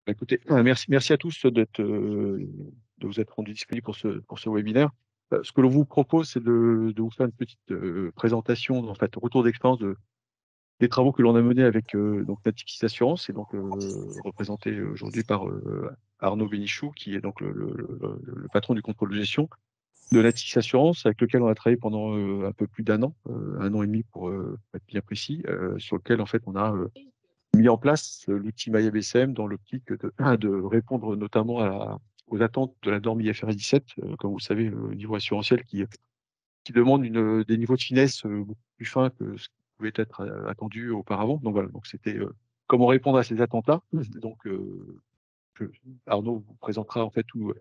Écoutez, merci à tous de vous être rendus disponibles pour ce webinaire. Ce que l'on vous propose, c'est de vous faire une petite présentation, en fait, retour d'expérience des travaux que l'on a menés avec donc Natixis Assurance, et donc représenté aujourd'hui par Arnaud Bénichou, qui est donc le patron du contrôle de gestion de Natixis Assurance, avec lequel on a travaillé pendant un peu plus un an et demi pour être bien précis, sur lequel en fait on a mis en place l'outil MyABCM dans l'optique de répondre notamment aux attentes de la norme IFRS 17, comme vous le savez, au niveau assurantiel qui demande des niveaux de finesse beaucoup plus fins que ce qui pouvait être attendu auparavant. Donc voilà, donc c'était comment répondre à ces attentes-là. Donc je- Arnaud vous présentera en fait tout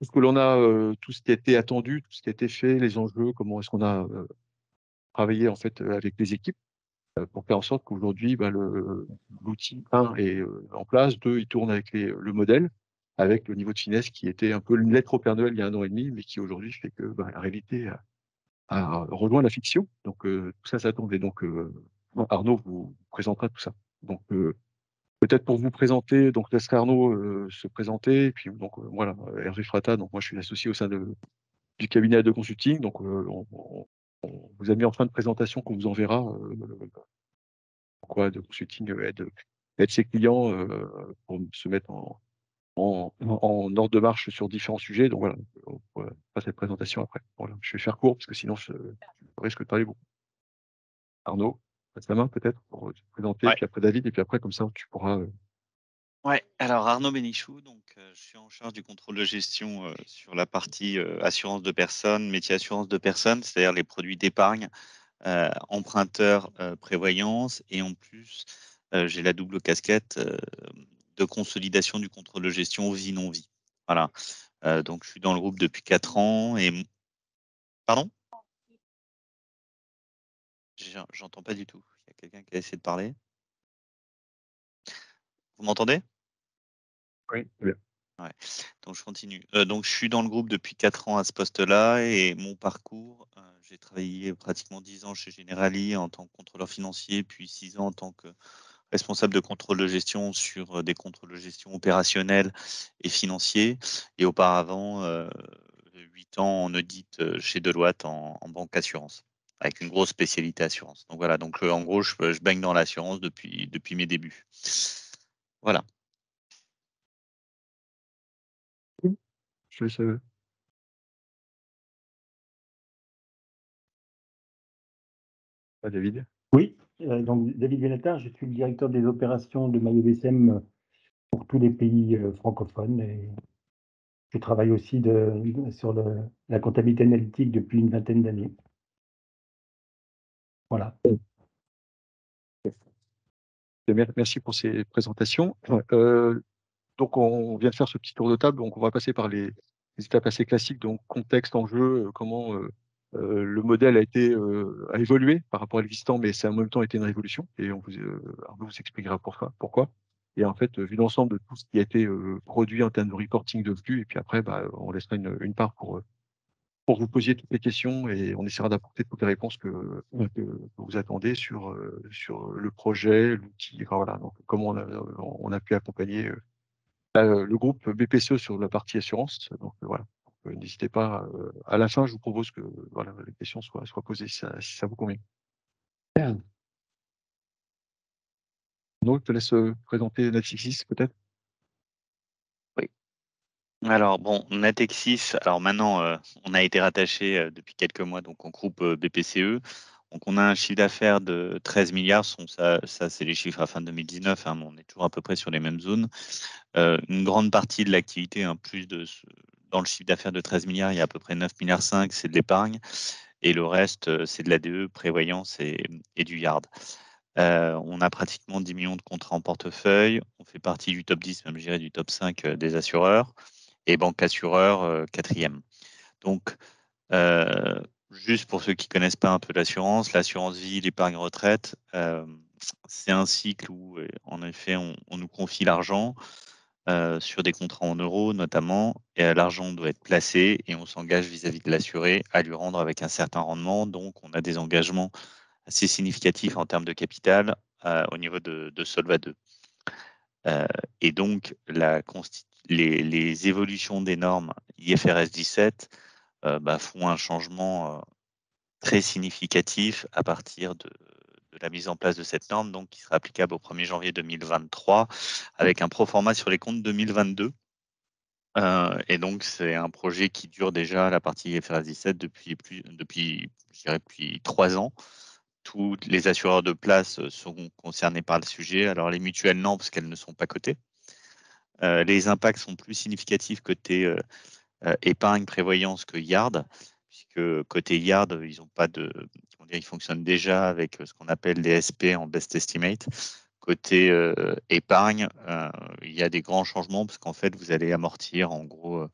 ce que l'on a, tout ce qui a été attendu, tout ce qui a été fait, les enjeux, comment est-ce qu'on a travaillé en fait avec les équipes pour faire en sorte qu'aujourd'hui, l'outil 1 est en place, 2, il tourne avec le modèle, avec le niveau de finesse qui était un peu une lettre au Père Noël il y a un an et demi, mais qui aujourd'hui fait que la réalité a rejoint la fiction. Donc tout ça s'attend. Et donc Arnaud vous présentera tout ça. Donc peut-être pour vous présenter, donc je laisserai Arnaud se présenter. Et puis donc voilà, Hervé Frata, donc moi je suis associé au sein du cabinet de consulting. Donc on vous a mis en fin de présentation qu'on vous enverra de consulting aide ses clients pour se mettre en ordre de marche sur différents sujets. Donc voilà, on fera cette présentation après. Voilà, je vais faire court parce que sinon je risque de parler beaucoup. Arnaud, passe la main peut-être pour te présenter, Ouais. puis après David, et puis après comme ça tu pourras. Ouais, alors Arnaud Bénichou, donc je suis en charge du contrôle de gestion sur la partie assurance de personnes, métier assurance de personnes, c'est-à-dire les produits d'épargne, emprunteurs, prévoyance, et en plus j'ai la double casquette de consolidation du contrôle de gestion vie non vie. Voilà. Donc je suis dans le groupe depuis 4 ans et pardon? J'entends pas du tout. Il y a quelqu'un qui a essayé de parler. Vous m'entendez? Oui, très bien. Ouais, donc je continue. Donc je suis dans le groupe depuis 4 ans à ce poste-là, et mon parcours, j'ai travaillé pratiquement 10 ans chez Generali en tant que contrôleur financier, puis 6 ans en tant que responsable de contrôle de gestion sur, des contrôles de gestion opérationnels et financiers, et auparavant, 8 ans en audit, chez Deloitte en banque assurance, avec une grosse spécialité assurance. Donc voilà, donc en gros je baigne dans l'assurance depuis mes débuts. Voilà. Je laisse, à David. Oui, donc David Benatar, je suis le directeur des opérations de MyOBSM pour tous les pays francophones, et je travaille aussi sur la comptabilité analytique depuis une vingtaine d'années. Voilà. Merci pour ces présentations. Donc, on vient de faire ce petit tour de table. Donc, on va passer par les étapes assez classiques. Donc, contexte, enjeu, comment le modèle a évolué par rapport à l'existant, mais ça a en même temps été une révolution. Et Arnaud vous expliquera pourquoi. Et en fait, vu l'ensemble de tout ce qui a été produit en termes de reporting de flux, et puis après, on laissera une part pour que vous posiez toutes les questions et on essaiera d'apporter toutes les réponses que vous attendez sur le projet, l'outil. Enfin, voilà, donc comment on a pu accompagner le groupe BPCE sur la partie assurance. Donc voilà, n'hésitez pas. À la fin, je vous propose que voilà, les questions soient posées si ça vous convient. Donc, je te laisse présenter Natixis peut-être. Oui. Alors bon, Natexis, alors maintenant, on a été rattaché depuis quelques mois donc au groupe BPCE. Donc on a un chiffre d'affaires de 13 milliards. Ça c'est les chiffres à fin 2019, hein, mais on est toujours à peu près sur les mêmes zones. Une grande partie de l'activité, hein, dans le chiffre d'affaires de 13 milliards, il y a à peu près 9 milliards 5, c'est de l'épargne, et le reste, c'est de l'ADE, prévoyance et du yard. On a pratiquement 10 millions de contrats en portefeuille. On fait partie du top 10, même je dirais du top 5 des assureurs, et banque assureur, 4e. Donc, juste pour ceux qui connaissent pas un peu l'assurance vie, l'épargne retraite, c'est un cycle où, en effet, on nous confie l'argent sur des contrats en euros notamment, et l'argent doit être placé et on s'engage vis-à-vis de l'assuré à lui rendre avec un certain rendement. Donc, on a des engagements assez significatifs en termes de capital au niveau de Solva 2. Et donc, les évolutions des normes IFRS 17 font un changement très significatif à partir de la mise en place de cette norme, donc qui sera applicable au 1er janvier 2023, avec un proforma sur les comptes 2022. Et donc, c'est un projet qui dure déjà, la partie IFRS 17, depuis 3 ans. Tous les assureurs de place sont concernés par le sujet. Alors, les mutuelles, non, parce qu'elles ne sont pas cotées. Les impacts sont plus significatifs côté épargne, prévoyance que Yard, puisque côté Yard, ils fonctionnent déjà avec ce qu'on appelle les SP en best estimate. Côté épargne, il y a des grands changements parce qu'en fait, vous allez amortir en gros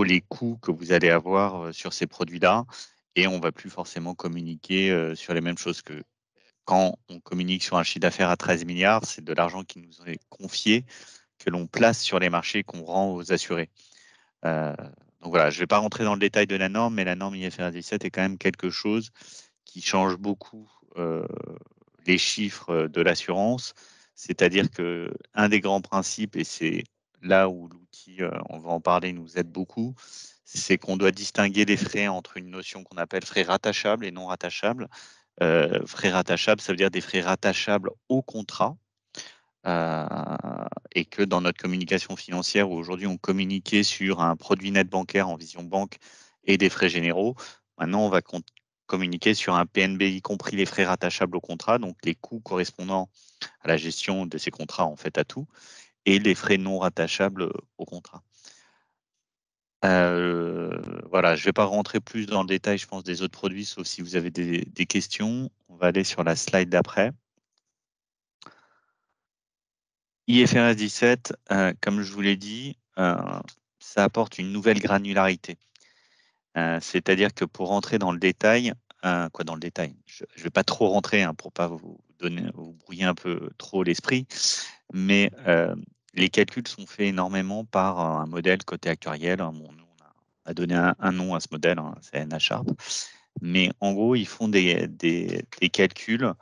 les coûts que vous allez avoir sur ces produits-là, et on va plus forcément communiquer sur les mêmes choses que quand on communique sur un chiffre d'affaires à 13 milliards. C'est de l'argent qui nous est confié, que l'on place sur les marchés, qu'on rend aux assurés. Donc voilà, je ne vais pas rentrer dans le détail de la norme, mais la norme IFRS 17 est quand même quelque chose qui change beaucoup les chiffres de l'assurance. C'est-à-dire qu'un des grands principes, et c'est là où l'outil, on va en parler, nous aide beaucoup, c'est qu'on doit distinguer les frais entre une notion qu'on appelle frais rattachables et non rattachables. Frais rattachables, ça veut dire des frais rattachables au contrat. Et que dans notre communication financière, où aujourd'hui on communiquait sur un produit net bancaire en vision banque et des frais généraux, maintenant on va communiquer sur un PNB, y compris les frais rattachables au contrat, donc les coûts correspondant à la gestion de ces contrats, en fait, à tout, et les frais non rattachables au contrat. Voilà, je ne vais pas rentrer plus dans le détail, je pense, des autres produits, sauf si vous avez des questions. On va aller sur la slide d'après. IFRS 17, comme je vous l'ai dit, ça apporte une nouvelle granularité. C'est-à-dire que pour rentrer dans le détail, dans le détail, je ne vais pas trop rentrer pour ne pas vous brouiller un peu trop l'esprit, mais les calculs sont faits énormément par un modèle côté actuariel. Bon, nous, on a donné un nom à ce modèle, c'est NHARP. Mais en gros, ils font des calculs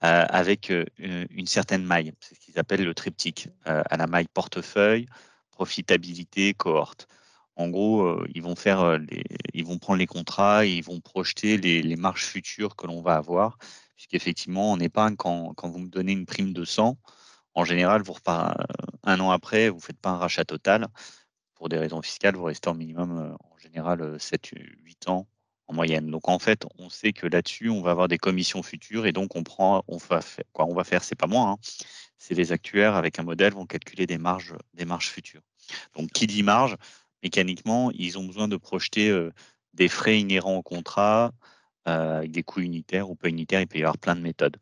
avec une certaine maille, c'est ce qu'ils appellent le triptyque, à la maille portefeuille, profitabilité, cohorte. En gros, ils vont prendre les contrats et ils vont projeter les marges futures que l'on va avoir, puisqu'effectivement, en épargne, quand vous me donnez une prime de 100, en général, un an après, vous ne faites pas un rachat total. Pour des raisons fiscales, vous restez en minimum, en général, 7-8 ans en moyenne. Donc en fait, on sait que là-dessus, on va avoir des commissions futures, et donc on va faire, c'est pas moi, c'est les actuaires avec un modèle vont calculer des marges futures. Donc qui dit marge, mécaniquement, ils ont besoin de projeter des frais inhérents au contrat, avec des coûts unitaires ou pas unitaires. Il peut y avoir plein de méthodes.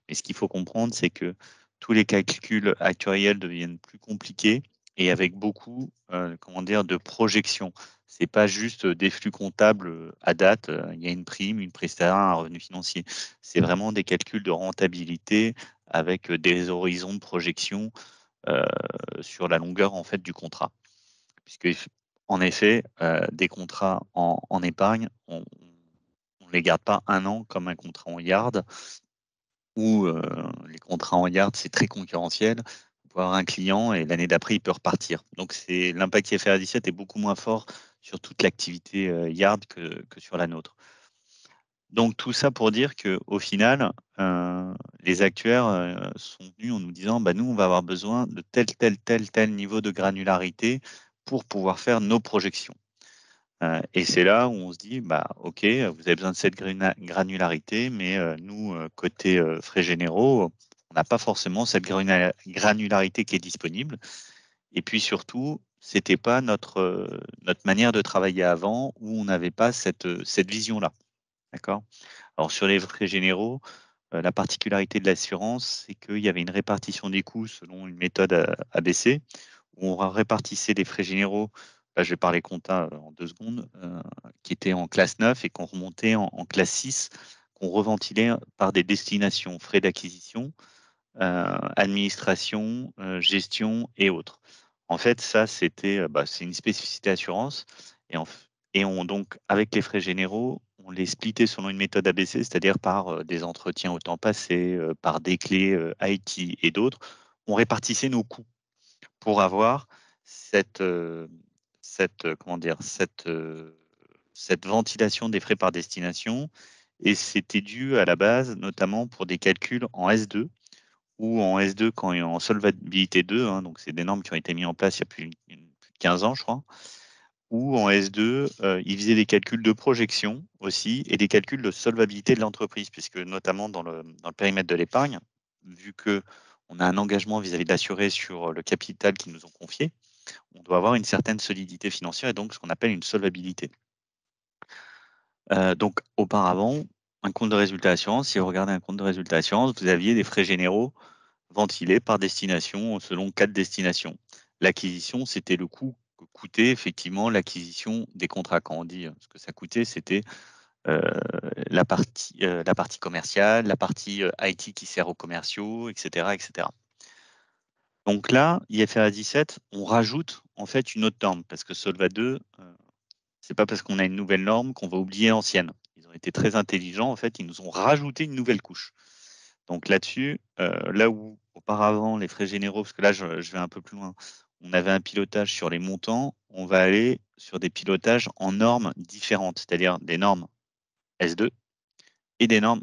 Mais ce qu'il faut comprendre, c'est que tous les calculs actuariels deviennent plus compliqués et avec beaucoup de projections. Ce n'est pas juste des flux comptables à date, il y a une prime, une prestation, un revenu financier. C'est vraiment des calculs de rentabilité avec des horizons de projection sur la longueur en fait du contrat. Puisque en effet, des contrats en épargne, on ne les garde pas un an comme un contrat en yard, où les contrats en yard, c'est très concurrentiel. Vous pouvez avoir un client et l'année d'après, il peut repartir. Donc, l'impact IFRS 17 est beaucoup moins fort sur toute l'activité yard que sur la nôtre. Donc, tout ça pour dire qu'au final, les actuaires sont venus en nous disant, nous, on va avoir besoin de tel niveau de granularité pour pouvoir faire nos projections. Et c'est là où on se dit, OK, vous avez besoin de cette granularité, mais nous, côté frais généraux, on n'a pas forcément cette granularité qui est disponible. Et puis surtout, ce n'était pas notre manière de travailler avant, où on n'avait pas cette vision-là. D'accord ? Alors, sur les frais généraux, la particularité de l'assurance, c'est qu'il y avait une répartition des coûts selon une méthode ABC, où on répartissait les frais généraux. Là, je vais parler compta en 2 secondes, qui étaient en classe 9 et qu'on remontait en classe 6, qu'on reventilait par des destinations, frais d'acquisition, administration, gestion et autres. En fait, ça, c'est une spécificité assurance. Et donc, avec les frais généraux, on les splittait selon une méthode ABC, c'est-à-dire par des entretiens au temps passé, par des clés IT et d'autres. On répartissait nos coûts pour avoir cette ventilation des frais par destination. Et c'était dû à la base, notamment pour des calculs en S2 ou en S2 quand il est en solvabilité 2, hein, donc c'est des normes qui ont été mises en place il y a plus de 15 ans, je crois, ou en S2, ils faisaient des calculs de projection aussi et des calculs de solvabilité de l'entreprise, puisque notamment dans le périmètre de l'épargne, vu qu'on a un engagement vis-à-vis de l'assuré sur le capital qu'ils nous ont confié, on doit avoir une certaine solidité financière et donc ce qu'on appelle une solvabilité. Donc auparavant, un compte de résultat assurance, si vous regardez un compte de résultat assurance, vous aviez des frais généraux ventilés par destination selon 4 destinations. L'acquisition, c'était le coût que coûtait effectivement l'acquisition des contrats. Quand on dit ce que ça coûtait, c'était la partie commerciale, la partie IT qui sert aux commerciaux, etc., etc. Donc là, IFRS 17, on rajoute en fait une autre norme parce que Solva 2, c'est pas parce qu'on a une nouvelle norme qu'on va oublier l'ancienne. Ils ont été très intelligents, en fait, ils nous ont rajouté une nouvelle couche. Donc là-dessus, là où auparavant les frais généraux, parce que là je vais un peu plus loin, on avait un pilotage sur les montants, on va aller sur des pilotages en normes différentes, c'est-à-dire des normes S2 et des normes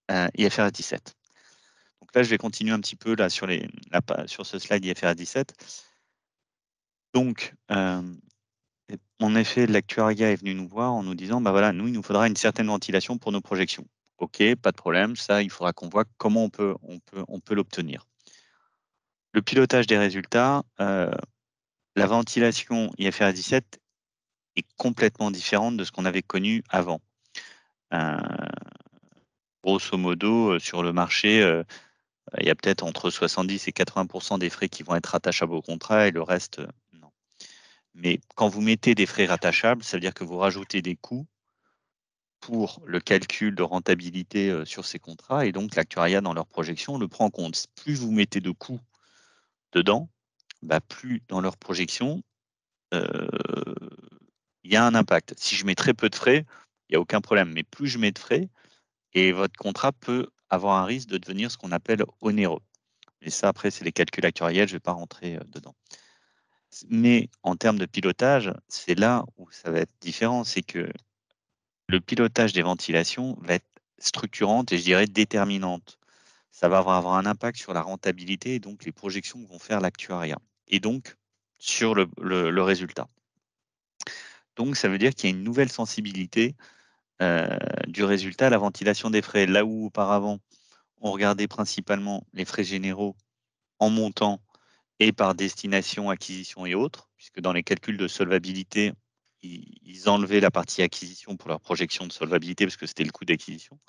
IFRS 17. Donc là, je vais continuer un petit peu là sur ce slide IFRS 17. Donc, en effet, l'actuariat est venu nous voir en nous disant, bah voilà, nous, il nous faudra une certaine ventilation pour nos projections. OK, pas de problème, ça, il faudra qu'on voit comment on peut l'obtenir. Le pilotage des résultats, la ventilation IFRS 17 est complètement différente de ce qu'on avait connu avant. Grosso modo, sur le marché, il y a peut-être entre 70 et 80% des frais qui vont être rattachables au contrat et le reste, non. Mais quand vous mettez des frais rattachables, ça veut dire que vous rajoutez des coûts pour le calcul de rentabilité sur ces contrats et donc l'actuariat dans leur projection le prend en compte. Plus vous mettez de coûts dedans, plus dans leur projection, il y a un impact. Si je mets très peu de frais, il n'y a aucun problème. Mais plus je mets de frais, et votre contrat peut avoir un risque de devenir ce qu'on appelle onéreux. Et ça, après, c'est les calculs actuariels, je ne vais pas rentrer dedans. Mais en termes de pilotage, c'est là où ça va être différent, c'est que le pilotage des ventilations va être structurante et je dirais déterminante. Ça va avoir un impact sur la rentabilité et donc les projections que vont faire l'actuariat et donc sur le résultat. Donc, ça veut dire qu'il y a une nouvelle sensibilité du résultat à la ventilation des frais. Là où auparavant, on regardait principalement les frais généraux en montant et par destination, acquisition et autres, puisque dans les calculs de solvabilité, ils enlevaient la partie acquisition pour leur projection de solvabilité, parce que c'était le coût d'acquisition.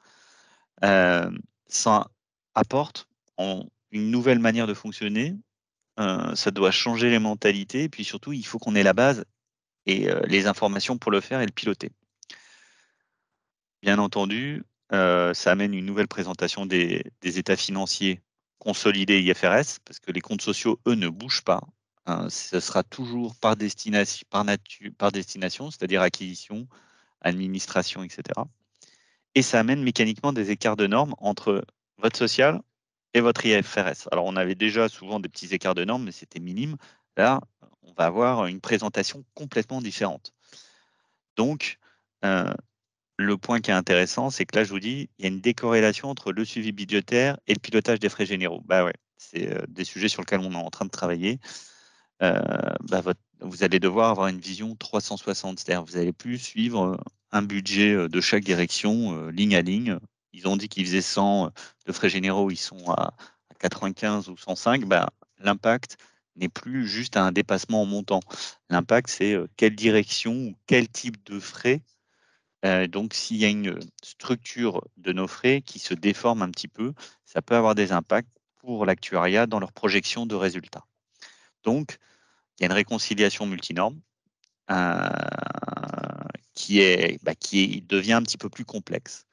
Ça apporte une nouvelle manière de fonctionner. Ça doit changer les mentalités, et puis surtout, il faut qu'on ait la base et les informations pour le faire et le piloter. Bien entendu, ça amène une nouvelle présentation des états financiers consolidés IFRS, parce que les comptes sociaux, eux, ne bougent pas. Hein, ce sera toujours par destination, c'est-à-dire acquisition, administration, etc. Et ça amène mécaniquement des écarts de normes entre votre social et votre IFRS. Alors, on avait déjà souvent des petits écarts de normes, mais c'était minime. Là, on va avoir une présentation complètement différente. Donc, le point qui est intéressant, c'est que là, je vous dis, il y a une décorrélation entre le suivi budgétaire et le pilotage des frais généraux. Bah ouais, c'est des sujets sur lesquels on est en train de travailler. Vous allez devoir avoir une vision 360, c'est-à-dire vous n'allez plus suivre un budget de chaque direction, ligne à ligne. Ils ont dit qu'ils faisaient 100 de frais généraux, ils sont à 95 ou 105. L'impact n'est plus juste un dépassement en montant. L'impact, c'est quelle direction ou quel type de frais. Donc, s'il y a une structure de nos frais qui se déforme un petit peu, ça peut avoir des impacts pour l'actuariat dans leur projection de résultats. Donc, il y a une réconciliation multinorme qui devient un petit peu plus complexe.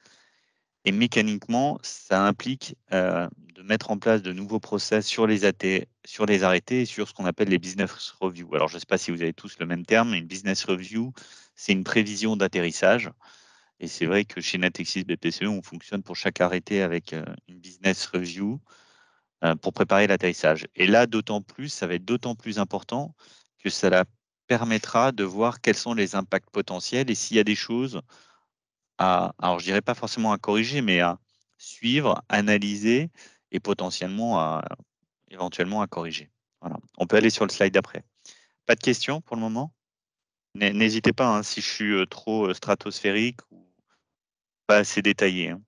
Et mécaniquement, ça implique de mettre en place de nouveaux process sur les arrêtés et sur ce qu'on appelle les business reviews. Alors, je ne sais pas si vous avez tous le même terme, mais une business review, c'est une prévision d'atterrissage. Et c'est vrai que chez Natexis BPCE, on fonctionne pour chaque arrêté avec une business review pour préparer l'atterrissage. Et là, d'autant plus, ça va être d'autant plus important que cela permettra de voir quels sont les impacts potentiels et s'il y a des choses alors je dirais pas forcément à corriger, mais à suivre, analyser et potentiellement éventuellement à corriger. Voilà. On peut aller sur le slide d'après. Pas de questions pour le moment? N'hésitez pas hein, si je suis trop stratosphérique ou pas assez détaillé. Hein.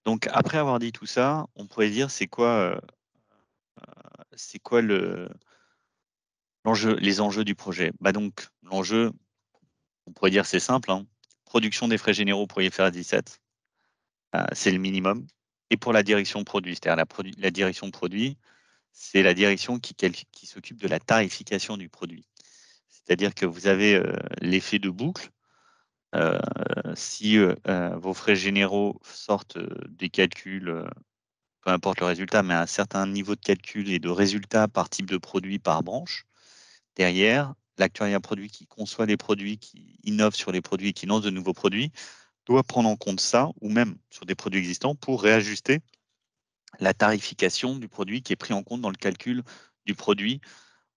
Donc après avoir dit tout ça, on pourrait dire c'est quoi les enjeux du projet. Bah donc l'enjeu, on pourrait dire c'est simple, hein. Production des frais généraux pour IFRS 17, c'est le minimum. Et pour la direction produit, c'est-à-dire la direction produit, c'est la direction qui s'occupe de la tarification du produit. C'est-à-dire que vous avez l'effet de boucle. Si vos frais généraux sortent des calculs, peu importe le résultat, mais un certain niveau de calcul et de résultats par type de produit, par branche, derrière, l'actuariat produit qui conçoit les produits, qui innove sur les produits, qui lance de nouveaux produits, doit prendre en compte ça, ou même sur des produits existants, pour réajuster la tarification du produit qui est pris en compte dans le calcul du produit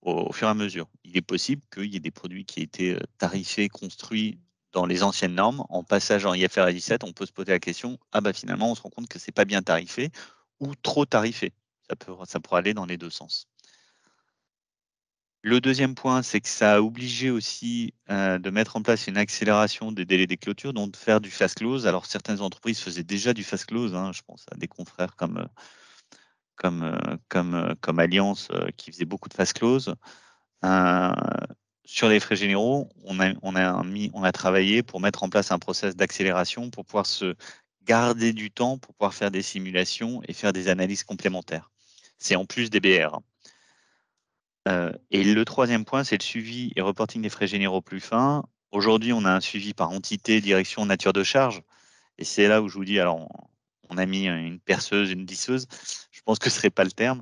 au fur et à mesure. Il est possible qu'il y ait des produits qui aient été tarifés, construits dans les anciennes normes. En passage en IFRS 17, on peut se poser la question, ah bah finalement, on se rend compte que c'est pas bien tarifé ou trop tarifé. Ça pourrait aller dans les deux sens. Le deuxième point, c'est que ça a obligé aussi de mettre en place une accélération des délais des clôtures, donc de faire du fast close. Alors, certaines entreprises faisaient déjà du fast close. Hein, je pense à des confrères comme Alliance qui faisaient beaucoup de fast close. Sur les frais généraux, on a travaillé pour mettre en place un process d'accélération pour pouvoir se garder du temps, pour pouvoir faire des simulations et faire des analyses complémentaires. C'est en plus des BR. Et le troisième point, c'est le suivi et reporting des frais généraux plus fins. Aujourd'hui, on a un suivi par entité, direction, nature de charge. Et c'est là où je vous dis, alors on a mis une perceuse, une disseuse. Je pense que ce ne serait pas le terme.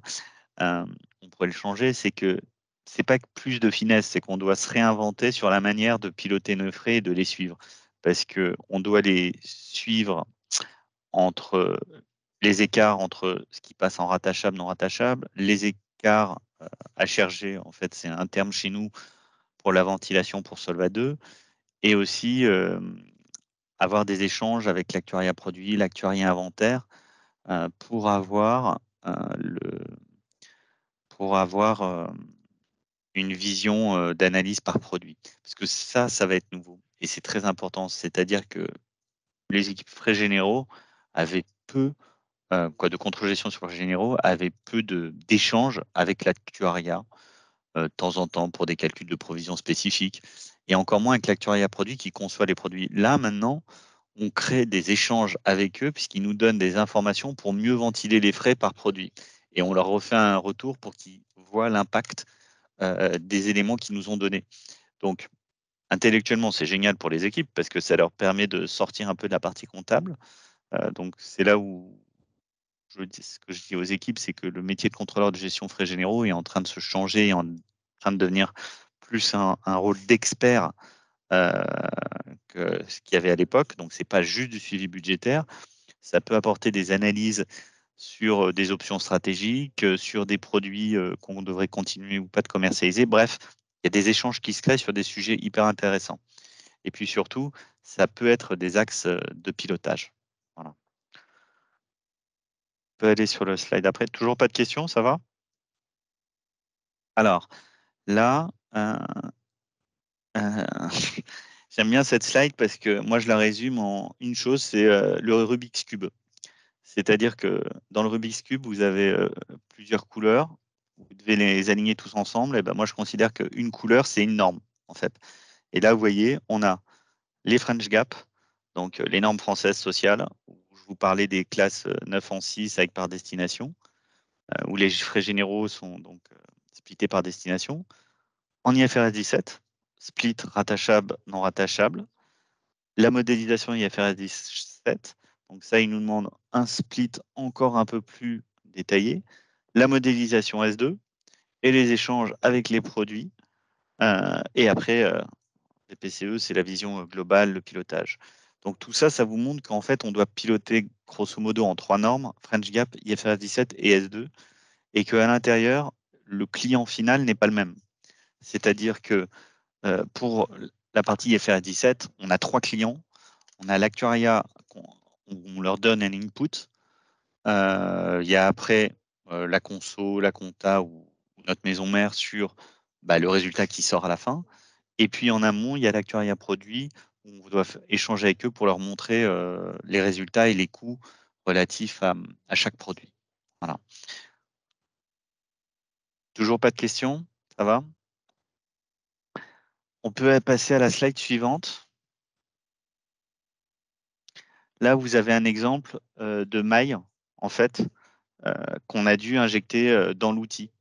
On pourrait le changer. C'est que c'est pas que plus de finesse, c'est qu'on doit se réinventer sur la manière de piloter nos frais et de les suivre. Parce qu'on doit les suivre entre les écarts entre ce qui passe en rattachable, non rattachable, les écarts HRG, en fait, c'est un terme chez nous pour la ventilation pour Solva 2, et aussi avoir des échanges avec l'actuariat produit, l'actuariat inventaire, pour avoir une vision d'analyse par produit. Parce que ça va être nouveau. Et c'est très important. C'est-à-dire que les équipes frais généraux avaient peu de contre-gestion sur frais généraux, avaient peu d'échanges avec l'actuariat de temps en temps pour des calculs de provisions spécifiques, et encore moins avec l'actuariat produit qui conçoit les produits. Là, maintenant, on crée des échanges avec eux puisqu'ils nous donnent des informations pour mieux ventiler les frais par produit. Et on leur refait un retour pour qu'ils voient l'impact des éléments qu'ils nous ont donnés. Donc, intellectuellement, c'est génial pour les équipes parce que ça leur permet de sortir un peu de la partie comptable. Donc, c'est là où ce que je dis aux équipes, c'est que le métier de contrôleur de gestion frais généraux est en train de se changer et en train de devenir plus un rôle d'expert que ce qu'il y avait à l'époque. Donc, ce n'est pas juste du suivi budgétaire. Ça peut apporter des analyses sur des options stratégiques, sur des produits qu'on devrait continuer ou pas de commercialiser. Bref, il y a des échanges qui se créent sur des sujets hyper intéressants. Et puis surtout, ça peut être des axes de pilotage. Voilà. On peut aller sur le slide après. Toujours pas de questions, ça va? Alors, là, j'aime bien cette slide parce que moi, je la résume en une chose, c'est le Rubik's Cube. C'est-à-dire que dans le Rubik's Cube, vous avez plusieurs couleurs. Vous devez les aligner tous ensemble. Et ben moi, je considère qu'une couleur, c'est une norme, en fait. Et là, vous voyez, on a les French Gap, donc les normes françaises sociales, où je vous parlais des classes 9 en 6 avec par destination, où les frais généraux sont donc splittés par destination. En IFRS 17, split rattachable, non rattachable. La modélisation IFRS 17, donc ça, il nous demande un split encore un peu plus détaillé. La modélisation S2 et les échanges avec les produits. Et après, les PCE, c'est la vision globale, le pilotage. Donc tout ça, ça vous montre qu'en fait, on doit piloter grosso modo en 3 normes, French Gap, IFRS 17 et S2, et qu'à l'intérieur, le client final n'est pas le même. C'est-à-dire que pour la partie IFRS 17, on a 3 clients. On a l'actuariat, on leur donne un input. Il y a après la conso, la compta ou notre maison mère sur le résultat qui sort à la fin. Et puis en amont, il y a l'actuariat produit où on doit échanger avec eux pour leur montrer les résultats et les coûts relatifs à chaque produit. Voilà. Toujours pas de questions? Ça va? On peut passer à la slide suivante. Là, vous avez un exemple de maille, en fait, qu'on a dû injecter dans l'outil.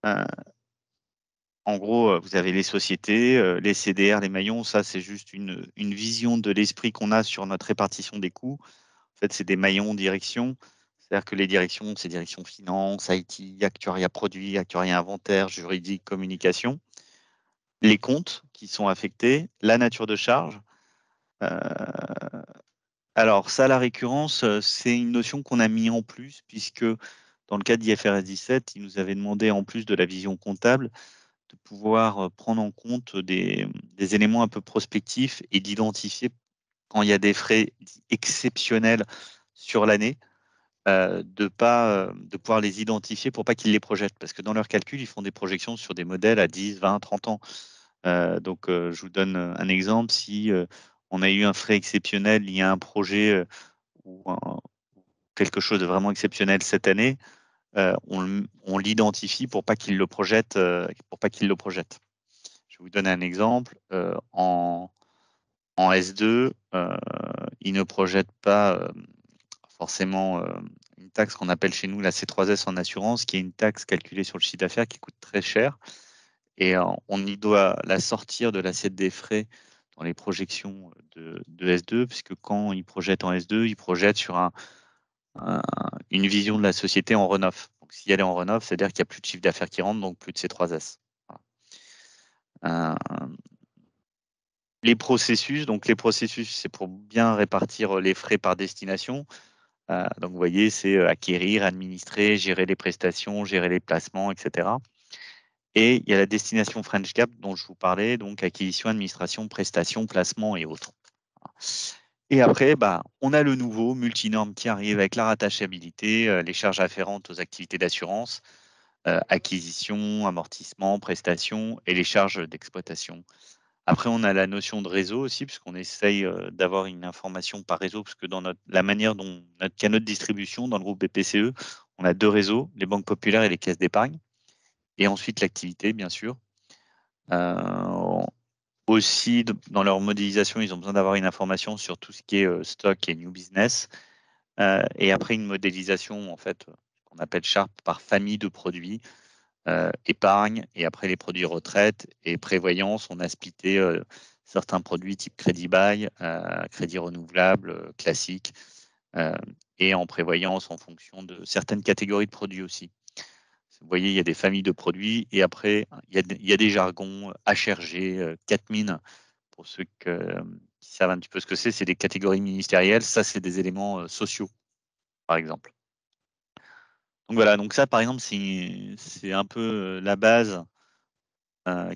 En gros, vous avez les sociétés, les CDR, les maillons. Ça, c'est juste une vision de l'esprit qu'on a sur notre répartition des coûts. En fait, c'est des maillons direction. C'est-à-dire que les directions, c'est direction finance, IT, actuariat produit, actuariat inventaire, juridique, communication. Les comptes qui sont affectés, la nature de charge. Alors, ça, la récurrence, c'est une notion qu'on a mis en plus, puisque dans le cas d'IFRS 17, il nous avait demandé, en plus de la vision comptable, de pouvoir prendre en compte des éléments un peu prospectifs et d'identifier quand il y a des frais exceptionnels sur l'année, de pouvoir les identifier pour pas qu'ils les projettent. Parce que dans leurs calculs, ils font des projections sur des modèles à 10, 20, 30 ans. Donc, je vous donne un exemple. Si on a eu un frais exceptionnel lié à un projet ou quelque chose de vraiment exceptionnel cette année, on l'identifie pour pas qu'il le projette, Je vais vous donner un exemple. En S2, il ne projette pas forcément une taxe qu'on appelle chez nous la C3S en assurance, qui est une taxe calculée sur le chiffre d'affaires qui coûte très cher. Et on y doit la sortir de l'assiette des frais dans les projections de S2, puisque quand il projette en S2, il projette sur une vision de la société en run-off. Donc, si elle est en run-off, c'est-à-dire qu'il n'y a plus de chiffre d'affaires qui rentre, donc plus de C3S. Voilà. Les processus, c'est pour bien répartir les frais par destination. Donc, vous voyez, c'est acquérir, administrer, gérer les prestations, gérer les placements, etc. Et il y a la destination French Gap dont je vous parlais, donc acquisition, administration, prestations, placement et autres. Et après, on a le nouveau multinorme qui arrive avec la rattachabilité, les charges afférentes aux activités d'assurance, acquisition, amortissement, prestations et les charges d'exploitation. Après, on a la notion de réseau aussi, puisqu'on essaye d'avoir une information par réseau, parce que dans la manière dont notre canal de distribution dans le groupe BPCE, on a 2 réseaux, les banques populaires et les caisses d'épargne, et ensuite l'activité, bien sûr. Aussi, dans leur modélisation, ils ont besoin d'avoir une information sur tout ce qui est stock et new business. Et après, une modélisation, en fait, qu'on appelle Sharp par famille de produits. Épargne, et après les produits retraite et prévoyance, on a splitté certains produits type crédit bail, crédit renouvelable, classique, et en prévoyance en fonction de certaines catégories de produits aussi. Vous voyez, il y a des familles de produits et après, il y a des jargons HRG, CatMin, pour ceux qui savent un petit peu ce que c'est des catégories ministérielles. Ça, c'est des éléments sociaux, par exemple. Donc voilà, donc ça, par exemple, c'est un peu la base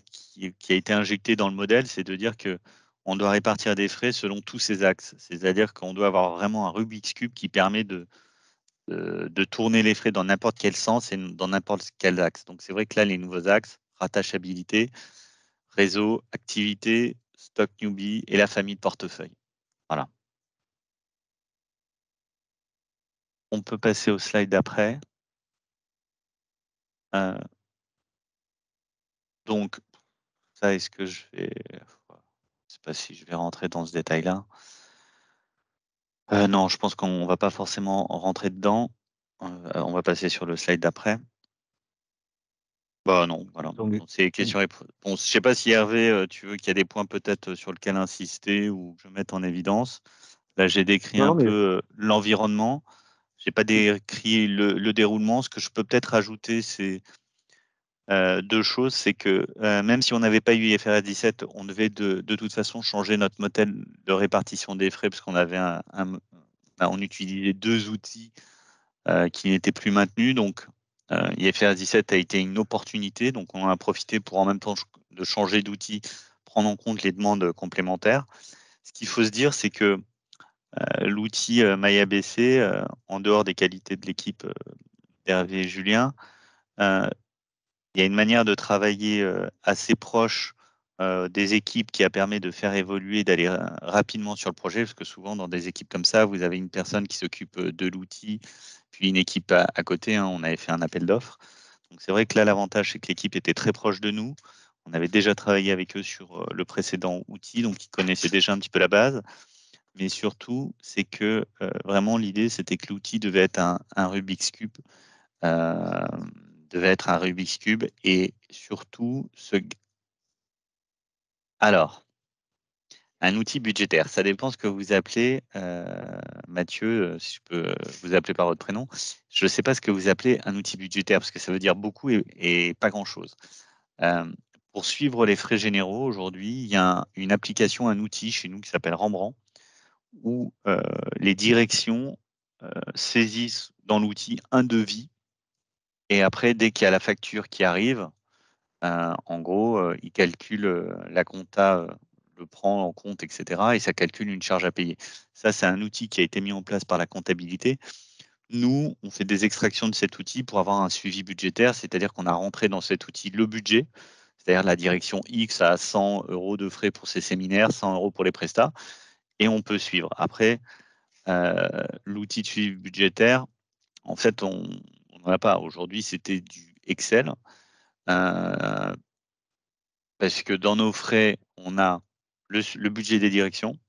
qui a été injectée dans le modèle, c'est de dire que on doit répartir des frais selon tous ces axes. C'est-à-dire qu'on doit avoir vraiment un Rubik's Cube qui permet de tourner les frais dans n'importe quel sens et dans n'importe quel axe. Donc c'est vrai que là, les nouveaux axes, rattachabilité, réseau, activité, stock newbie et la famille de portefeuille. Voilà. On peut passer au slide d'après. Donc, ça, est-ce que je vais... Je ne sais pas si je vais rentrer dans ce détail-là. Non, je pense qu'on ne va pas forcément rentrer dedans. On va passer sur le slide d'après. Non, voilà. C'est questions-réponses. Bon, je ne sais pas si Hervé, tu veux qu'il y a des points peut-être sur lesquels insister ou que je mette en évidence. Là, j'ai décrit un peu l'environnement. Je n'ai pas décrit le déroulement. Ce que je peux peut-être ajouter, c'est deux choses, c'est que même si on n'avait pas eu IFRS 17, on devait de toute façon changer notre modèle de répartition des frais parce qu'on avait on utilisait deux outils qui n'étaient plus maintenus. Donc, IFRS 17 a été une opportunité. Donc, on en a profité pour en même temps de changer d'outil, prendre en compte les demandes complémentaires. Ce qu'il faut se dire, c'est que l'outil MyABC, en dehors des qualités de l'équipe d'Hervé et Julien, il y a une manière de travailler assez proche des équipes qui a permis de faire évoluer, d'aller rapidement sur le projet, parce que souvent dans des équipes comme ça, vous avez une personne qui s'occupe de l'outil, puis une équipe à côté. Hein, on avait fait un appel d'offres. Donc c'est vrai que là, l'avantage, c'est que l'équipe était très proche de nous. On avait déjà travaillé avec eux sur le précédent outil, donc ils connaissaient déjà un petit peu la base. Mais surtout, c'est que vraiment l'idée, c'était que l'outil devait être un Rubik's Cube. Devait être un Rubik's Cube et surtout alors un outil budgétaire. Ça dépend ce que vous appelez, Mathieu, si je peux vous appeler par votre prénom. Je ne sais pas ce que vous appelez un outil budgétaire parce que ça veut dire beaucoup et pas grand-chose. Pour suivre les frais généraux, aujourd'hui, il y a une application, un outil chez nous qui s'appelle Rembrandt, où les directions saisissent dans l'outil un devis et après, dès qu'il y a la facture qui arrive, en gros, il calcule, la compta le prend en compte, etc. et ça calcule une charge à payer. Ça, c'est un outil qui a été mis en place par la comptabilité. Nous, on fait des extractions de cet outil pour avoir un suivi budgétaire, c'est-à-dire qu'on a rentré dans cet outil le budget, c'est-à-dire la direction X a 100 € de frais pour ses séminaires, 100 € pour les prestats, et on peut suivre. Après, l'outil de suivi budgétaire, en fait, on n'en a pas. Aujourd'hui, c'était du Excel. Parce que dans nos frais, on a le budget des directions,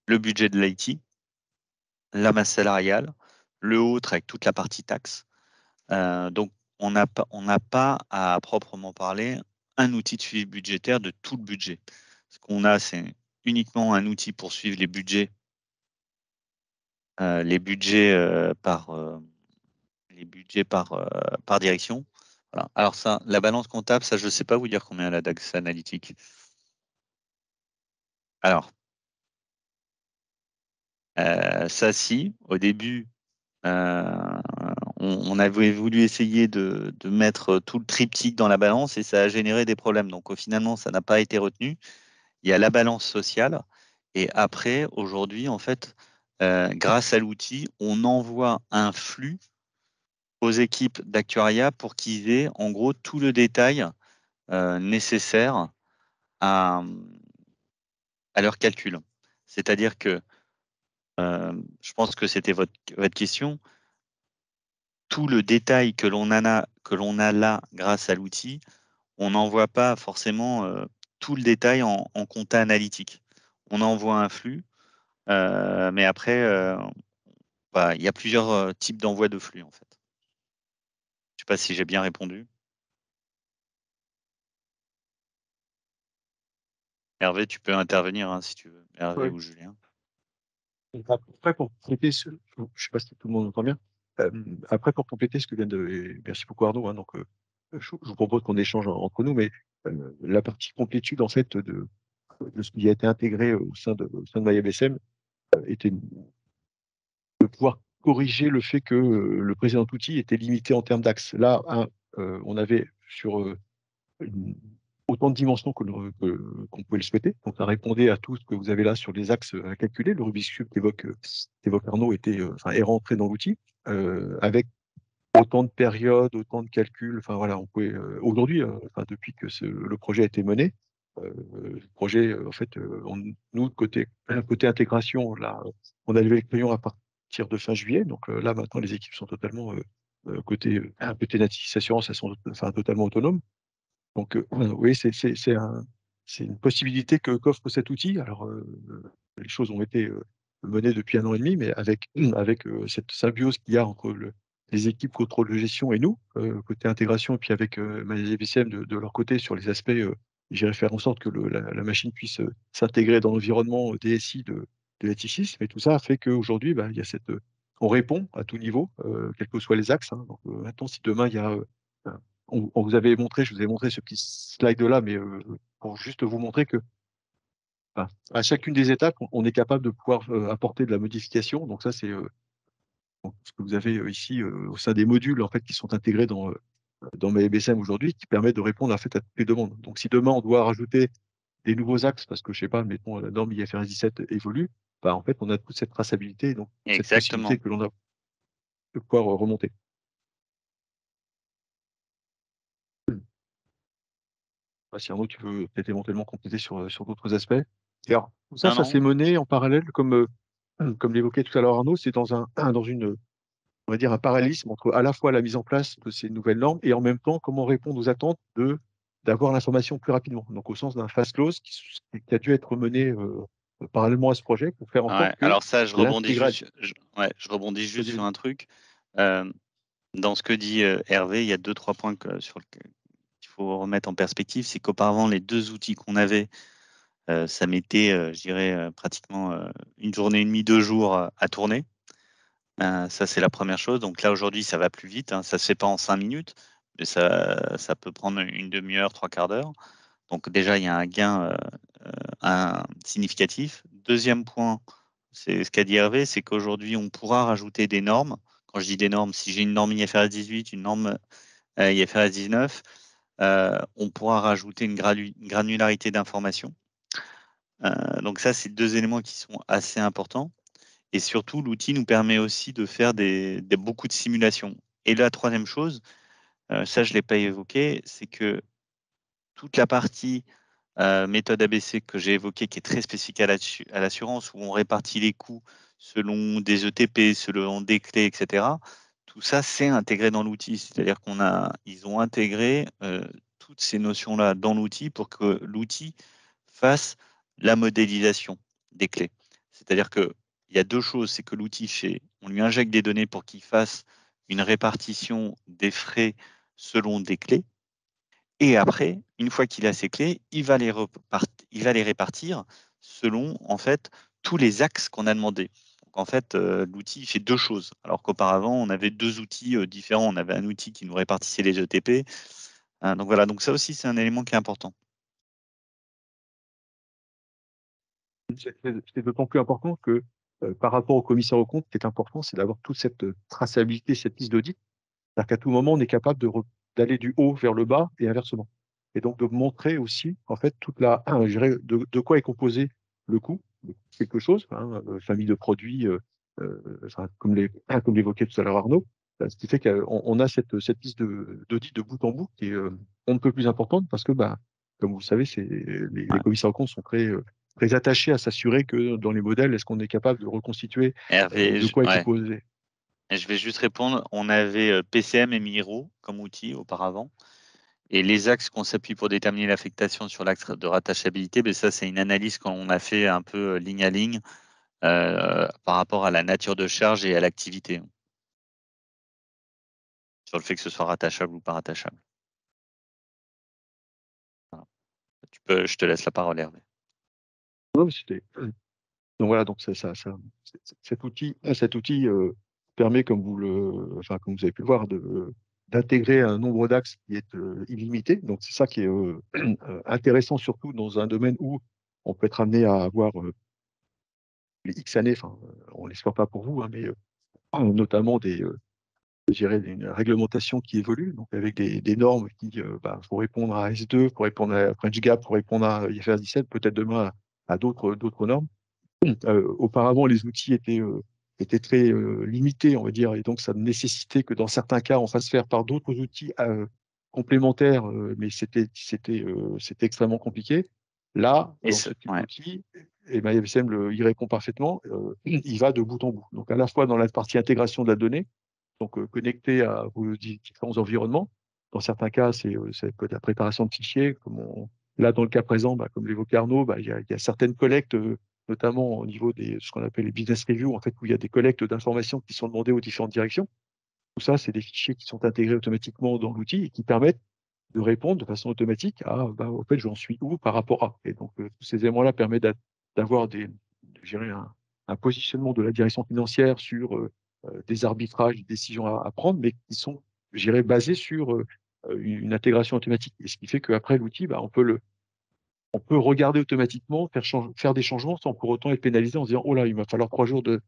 le budget de l'IT, la masse salariale, le autre avec toute la partie taxe. Donc, on n'a pas à proprement parler un outil de suivi budgétaire de tout le budget. Ce qu'on a, c'est uniquement un outil pour suivre les budgets par direction. Voilà. Alors ça, la balance comptable, ça, je ne sais pas vous dire combien la DAX analytique. Alors, ça, si, au début, on avait voulu essayer de mettre tout le triptyque dans la balance et ça a généré des problèmes. Donc, finalement, ça n'a pas été retenu. Il y a la balance sociale. Et après, aujourd'hui, en fait, grâce à l'outil, on envoie un flux aux équipes d'actuariat pour qu'ils aient, en gros, tout le détail nécessaire à leur calcul. C'est-à-dire que, je pense que c'était votre question, tout le détail que l'on a là grâce à l'outil, on n'envoie pas forcément tout le détail en compta analytique. On envoie un flux, mais après, bah, il y a plusieurs types d'envoi de flux en fait. Je ne sais pas si j'ai bien répondu. Hervé, tu peux intervenir hein, si tu veux. Hervé Ouais. ou Julien. Après, pour compléter je ne sais pas si tout le monde entend bien. Après, pour compléter ce que vient de, et merci beaucoup Arnaud, hein, donc, je vous propose qu'on échange entre nous, mais la partie complétude en fait de ce qui a été intégré au sein de MyABSM était de pouvoir corriger le fait que le précédent outil était limité en termes d'axes. Là, on avait sur une- autant de dimensions qu'on pouvait le souhaiter. Donc, ça répondait à tout ce que vous avez là sur les axes à calculer. Le Rubik's Cube qu'évoque Arnaud est rentré dans l'outil avec autant de périodes, autant de calculs. Enfin, voilà, on pouvait aujourd'hui, depuis que le projet a été mené, le projet, en fait, nous, côté intégration, là, on a levé le crayon à partir de fin juillet. Donc là, maintenant, les équipes sont totalement, côté Natis Assurance, elles sont totalement autonomes. Donc, oui, c'est une possibilité qu'offre cet outil. Alors, les choses ont été menées depuis 1 an et demi, mais avec cette symbiose qu'il y a entre les équipes contrôle de gestion et nous, côté intégration, et puis avec MyABCM de leur côté sur les aspects, j'irai faire en sorte que la machine puisse s'intégrer dans l'environnement DSI de Latifis. Mais tout ça fait qu'aujourd'hui, bah, il y a on répond à tout niveau, quels que soient les axes. Hein. Donc, maintenant, si demain, il y a on vous avait montré, je vous ai montré ce petit slide-là, mais pour juste vous montrer que à chacune des étapes, on est capable de pouvoir apporter de la modification. Donc ça, c'est ce que vous avez ici au sein des modules en fait qui sont intégrés dans MyBSM aujourd'hui, qui permettent de répondre en fait à toutes les demandes. Donc si demain on doit rajouter des nouveaux axes parce que je sais pas, mettons la norme IFRS 17 évolue, en fait on a toute cette traçabilité, donc cette Exactement. possibilité que l'on a de pouvoir remonter. Si Arnaud, tu veux peut-être éventuellement compléter sur d'autres aspects. Et alors, tout ça, Non, ça non. s'est mené en parallèle, comme l'évoquait tout à l'heure Arnaud, c'est dans une, on va dire, un parallélisme entre à la fois la mise en place de ces nouvelles normes et en même temps comment répondre aux attentes d'avoir l'information plus rapidement. Donc au sens d'un fast close qui a dû être mené parallèlement à ce projet pour faire en Ouais, sorte que alors ça, je rebondis l'intégralité. juste sur un truc. Dans ce que dit Hervé, il y a 2-3 points sur lesquels il faut remettre en perspective. C'est qu'auparavant, les 2 outils qu'on avait, ça mettait, je dirais, pratiquement une journée et demie, 2 jours à tourner. Ça, c'est la première chose. Donc là, aujourd'hui, ça va plus vite, hein. Ça se fait pas en 5 minutes, mais ça peut prendre une demi-heure, 3/4 d'heure. Donc déjà, il y a un gain significatif. Deuxième point, c'est ce qu'a dit Hervé, c'est qu'aujourd'hui, on pourra rajouter des normes. Quand je dis des normes, si j'ai une norme IFRS 18, une norme IFRS 19, on pourra rajouter une granularité d'information. Donc ça, c'est 2 éléments qui sont assez importants. Et surtout, l'outil nous permet aussi de faire beaucoup de simulations. Et la troisième chose, ça, je ne l'ai pas évoqué, c'est que toute la partie méthode ABC que j'ai évoquée, qui est très spécifique à l'assurance, où on répartit les coûts selon des ETP, selon des clés, etc. Tout ça, c'est intégré dans l'outil. C'est-à-dire ils ont intégré toutes ces notions-là dans l'outil pour que l'outil fasse la modélisation des clés. C'est-à-dire qu'il y a 2 choses, c'est que l'outil on lui injecte des données pour qu'il fasse une répartition des frais selon des clés. Et après, une fois qu'il a ces clés, il va les répartir selon en fait tous les axes qu'on a demandé. Donc en fait, l'outil fait 2 choses, alors qu'auparavant on avait 2 outils différents. On avait un outil qui nous répartissait les ETP. Donc voilà, donc ça aussi c'est un élément qui est important. C'est d'autant plus important que par rapport au commissaire aux comptes, ce qui est important, c'est d'avoir toute cette traçabilité, cette liste d'audit. C'est-à-dire qu'à tout moment, on est capable d'aller du haut vers le bas et inversement. Et donc de montrer aussi, en fait, je dirais, de quoi est composé le coût de quelque chose, famille de produits, comme l'évoquait tout à l'heure Arnaud. Ce qui fait qu'on a cette liste d'audit de bout en bout qui est on ne peut plus importante parce que, comme vous le savez, les commissaires aux comptes sont très attachés à s'assurer que dans les modèles, est-ce qu'on est capable de reconstituer Hervé, de quoi est ouais. composé. Et je vais juste répondre. On avait PCM et Miro comme outil auparavant. Et les axes qu'on s'appuie pour déterminer l'affectation sur l'axe de rattachabilité, ça, c'est une analyse qu'on a fait un peu ligne à ligne par rapport à la nature de charge et à l'activité. Sur le fait que ce soit rattachable ou pas rattachable. Voilà. Je te laisse la parole, Hervé. Non, donc voilà, donc cet outil permet, comme vous avez pu le voir, d'intégrer un nombre d'axes qui est illimité. Donc c'est ça qui est intéressant, surtout dans un domaine où on peut être amené à avoir les X années, on ne l'espère pas pour vous, mais notamment je dirais, une réglementation qui évolue, donc avec des normes qui, faut répondre à S2, pour répondre à French Gap, pour répondre à IFRS 17, peut-être demain à d'autres normes. Auparavant, les outils étaient très limités, on va dire, et donc ça nécessitait que dans certains cas, on fasse faire par d'autres outils complémentaires, mais c'était extrêmement compliqué. Là, dans ce type d'outil, et IFSM y répond parfaitement, il va de bout en bout. Donc à la fois dans la partie intégration de la donnée, donc connecté à vos différents environnements. Dans certains cas, ça peut être la préparation de fichiers, là, dans le cas présent, comme l'évoquait Arnaud, il y a certaines collectes, notamment au niveau ce qu'on appelle les business reviews, en fait, où il y a des collectes d'informations qui sont demandées aux différentes directions. Tout ça, c'est des fichiers qui sont intégrés automatiquement dans l'outil et qui permettent de répondre de façon automatique à, au fait, j'en suis où par rapport à. Et donc, tous ces éléments-là permettent d'avoir un positionnement de la direction financière sur des arbitrages, des décisions à prendre, mais qui sont, basés sur une intégration automatique. Et ce qui fait qu'après l'outil, bah, on peut regarder automatiquement, faire des changements sans pour autant être pénalisé en se disant: «Oh là, il va falloir 3 jours de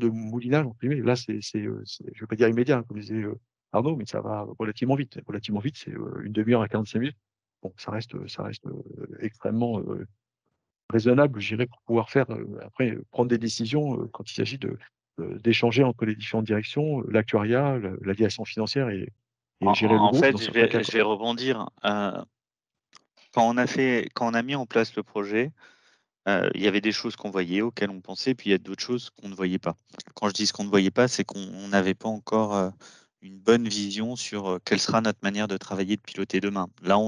moulinage», entre guillemets. Là, je vais pas dire immédiat, hein, comme disait, Arnaud, mais ça va relativement vite. Relativement vite, c'est, 1/2 heure à 45 minutes. Bon, ça reste, extrêmement, raisonnable, je dirais, pour pouvoir faire, après, prendre des décisions, quand il s'agit d'échanger entre les différentes directions, l'actuariat, la direction financière et gérer le En groupe fait, dans certains cas, je quoi. vais rebondir. Quand on a mis en place le projet, il y avait des choses qu'on voyait, auxquelles on pensait, puis il y a d'autres choses qu'on ne voyait pas. Quand je dis ce qu'on ne voyait pas, c'est qu'on n'avait pas encore une bonne vision sur quelle sera notre manière de travailler, de piloter demain. Là,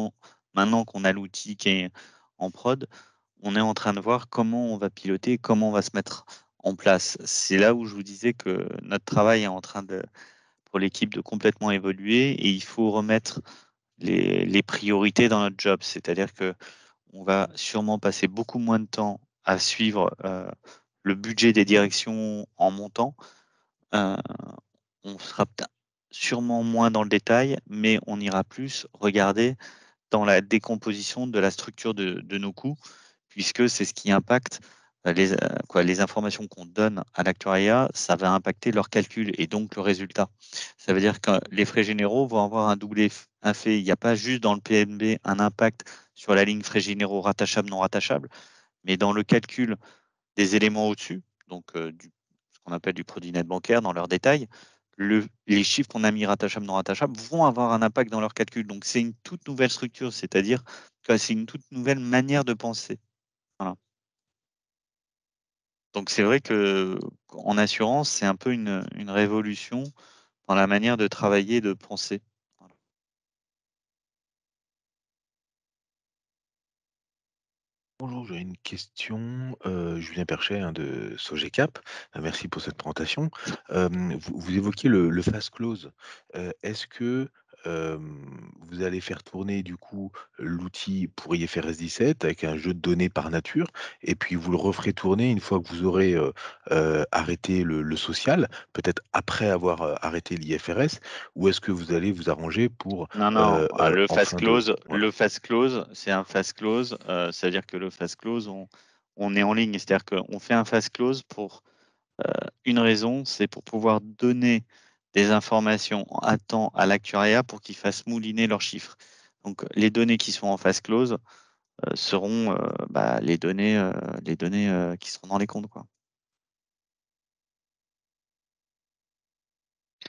maintenant qu'on a l'outil qui est en prod, on est en train de voir comment on va piloter, comment on va se mettre en place. C'est là où je vous disais que notre travail est en train pour l'équipe de complètement évoluer et il faut remettre les priorités dans notre job. C'est-à-dire que on va sûrement passer beaucoup moins de temps à suivre le budget des directions en montant. On sera sûrement moins dans le détail, mais on ira plus regarder dans la décomposition de la structure de nos coûts, puisque c'est ce qui impacte les informations qu'on donne à l'actuariat, ça va impacter leur calcul et donc le résultat. Ça veut dire que les frais généraux vont avoir un double effet. Il n'y a pas juste dans le PNB un impact sur la ligne frais généraux rattachables, non rattachables, mais dans le calcul des éléments au-dessus, donc ce qu'on appelle du produit net bancaire dans leurs détails, les chiffres qu'on a mis rattachables, non rattachables vont avoir un impact dans leur calcul. Donc c'est une toute nouvelle structure, c'est-à-dire que c'est une toute nouvelle manière de penser. Voilà. Donc c'est vrai que en assurance, c'est un peu une révolution dans la manière de travailler, de penser. Voilà. Bonjour, j'ai une question, Julien Perchet, hein, de Sogecap. Merci pour cette présentation. Vous évoquiez le fast close. Est-ce que, vous allez faire tourner du coup l'outil pour IFRS 17 avec un jeu de données par nature et puis vous le referez tourner une fois que vous aurez, arrêté le social, peut-être après avoir, arrêté l'IFRS? Ou est-ce que vous allez vous arranger pour, Non, non, le en fast fin de close, voilà. c'est un fast close, c'est-à-dire que le fast close, on est en ligne, c'est-à-dire qu'on fait un fast close pour une raison, c'est pour pouvoir donner des informations à temps à l'actuariat pour qu'ils fassent mouliner leurs chiffres. Donc les données qui sont en fast close seront les données qui seront dans les comptes, quoi.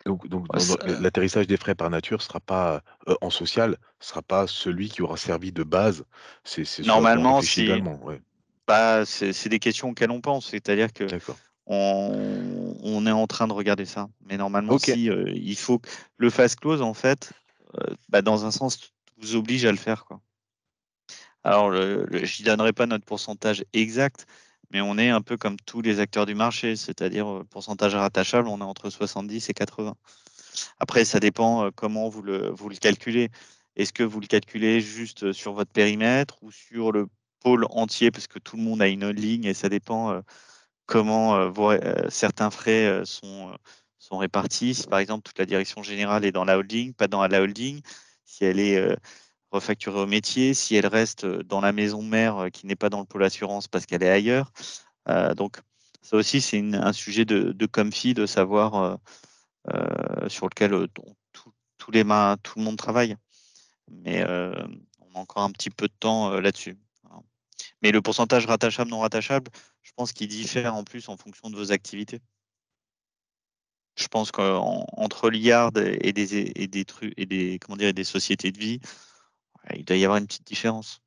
Donc Ouais, l'atterrissage des frais par nature sera pas, en social, sera pas celui qui aura servi de base. C'est ce à quoi on normalement, réfléchit si également, ouais. bah, c'est des questions auxquelles on pense, c'est-à-dire que D'accord. on est en train de regarder ça. Mais normalement, OK. si il faut que le fast close, en fait, dans un sens, vous oblige à le faire, quoi. Alors, je ne donnerai pas notre pourcentage exact, mais on est un peu comme tous les acteurs du marché, c'est-à-dire pourcentage rattachable, on est entre 70 et 80. Après, ça dépend comment vous le calculez. Est-ce que vous le calculez juste sur votre périmètre ou sur le pôle entier, parce que tout le monde a une ligne et ça dépend comment certains frais sont répartis. Si par exemple toute la direction générale est dans la holding, pas dans la holding, si elle est refacturée au métier, si elle reste dans la maison mère qui n'est pas dans le pôle assurance parce qu'elle est ailleurs. Donc ça aussi, c'est un sujet de comfy, de savoir sur lequel tout le monde travaille. Mais on a encore un petit peu de temps là-dessus. Voilà. Mais le pourcentage rattachable, non rattachable, je pense qu'il diffère en plus en fonction de vos activités. Je pense qu'entre l'IARD et des trucs et des comment dire et des sociétés de vie, il doit y avoir une petite différence.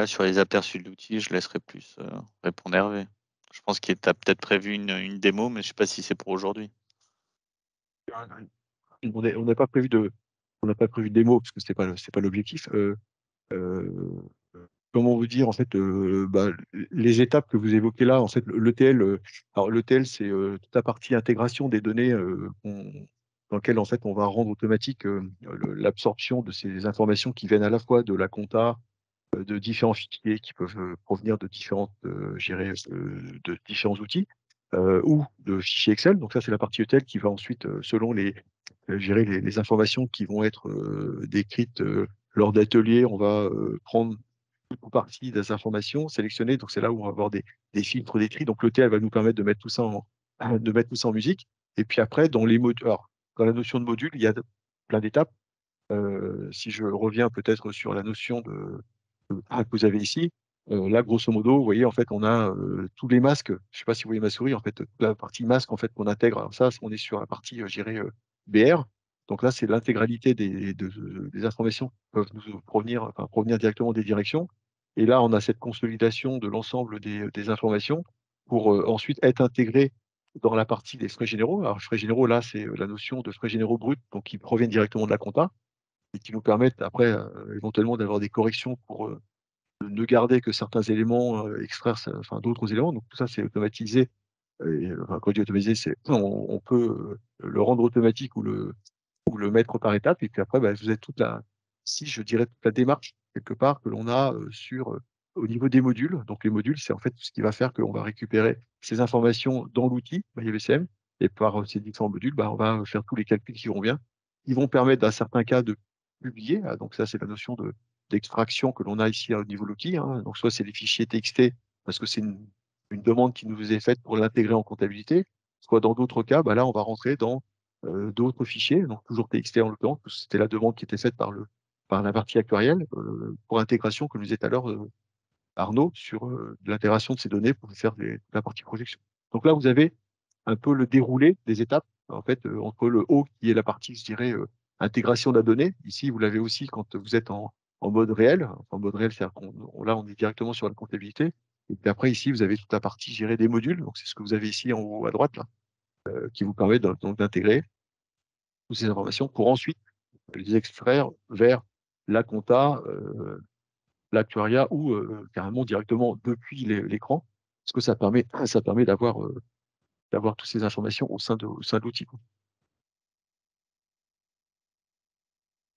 Sur les aperçus de l'outil, je laisserai plus répondre Hervé. Je pense qu'il t'a peut-être prévu une démo, mais je ne sais pas si c'est pour aujourd'hui. On n'a pas prévu de démo parce que c'est pas l'objectif. Comment vous dire? En fait, les étapes que vous évoquez là, en fait, l'ETL, alors l'ETL, c'est toute la partie intégration des données, dans lequel en fait on va rendre automatique l'absorption de ces informations qui viennent à la fois de la compta, de différents fichiers qui peuvent provenir de de différents outils ou de fichiers Excel. Donc ça, c'est la partie ETL qui va ensuite, selon gérer les informations qui vont être décrites lors d'ateliers, on va prendre toute partie des informations, sélectionner. Donc c'est là où on va avoir des filtres, des tris. Donc l'ETL va nous permettre de mettre tout ça de mettre tout ça en musique. Et puis après, dans les modules, alors, dans la notion de module, il y a plein d'étapes. Si je reviens peut-être sur la notion que vous avez ici, là, grosso modo, vous voyez, en fait, on a tous les masques. Je ne sais pas si vous voyez ma souris, en fait, toute la partie masque, en fait, qu'on intègre. Alors ça, on est sur la partie, je dirais, BR. Donc là, c'est l'intégralité des informations qui peuvent nous provenir, enfin, provenir directement des directions. Et là, on a cette consolidation de l'ensemble des informations pour ensuite être intégré dans la partie des frais généraux. Alors, frais généraux, là, c'est la notion de frais généraux bruts, donc qui proviennent directement de la compta et qui nous permettent après éventuellement d'avoir des corrections pour ne garder que certains éléments, extraire enfin, d'autres éléments. Donc tout ça, c'est automatisé. Et, enfin, quand je dis automatisé, on peut le rendre automatique ou le mettre par étapes. Et puis après, bah, vous avez si je dirais toute la démarche quelque part que l'on a au niveau des modules. Donc les modules, c'est en fait ce qui va faire qu'on va récupérer ces informations dans l'outil MyVCM. Et par ces différents modules, bah, on va faire tous les calculs qui vont bien. Ils vont permettre, dans certains cas, de publier. Ah, donc ça, c'est la notion d'extraction que l'on a ici au niveau de l'outil, hein. Donc soit c'est des fichiers TXT, parce que c'est une demande qui nous est faite pour l'intégrer en comptabilité, soit dans d'autres cas, bah là, on va rentrer dans d'autres fichiers, donc toujours TXT en l'occurrence, parce que c'était la demande qui était faite par la partie actuarielle pour intégration, comme nous disait tout à l'heure Arnaud, sur l'intégration de ces données pour faire la partie projection. Donc là, vous avez un peu le déroulé des étapes, en fait, entre le haut qui est la partie, je dirais, intégration de la donnée. Ici, vous l'avez aussi quand vous êtes en mode réel. Enfin, en mode réel, c'est-à-dire là, on est directement sur la comptabilité. Et puis après, ici, vous avez toute la partie, je dirais, des modules. Donc, c'est ce que vous avez ici en haut à droite, là, qui vous permet donc d'intégrer toutes ces informations pour ensuite les extraire vers la compta, l'actuariat ou carrément directement depuis l'écran, parce que ça permet d'avoir toutes ces informations au sein de l'outil.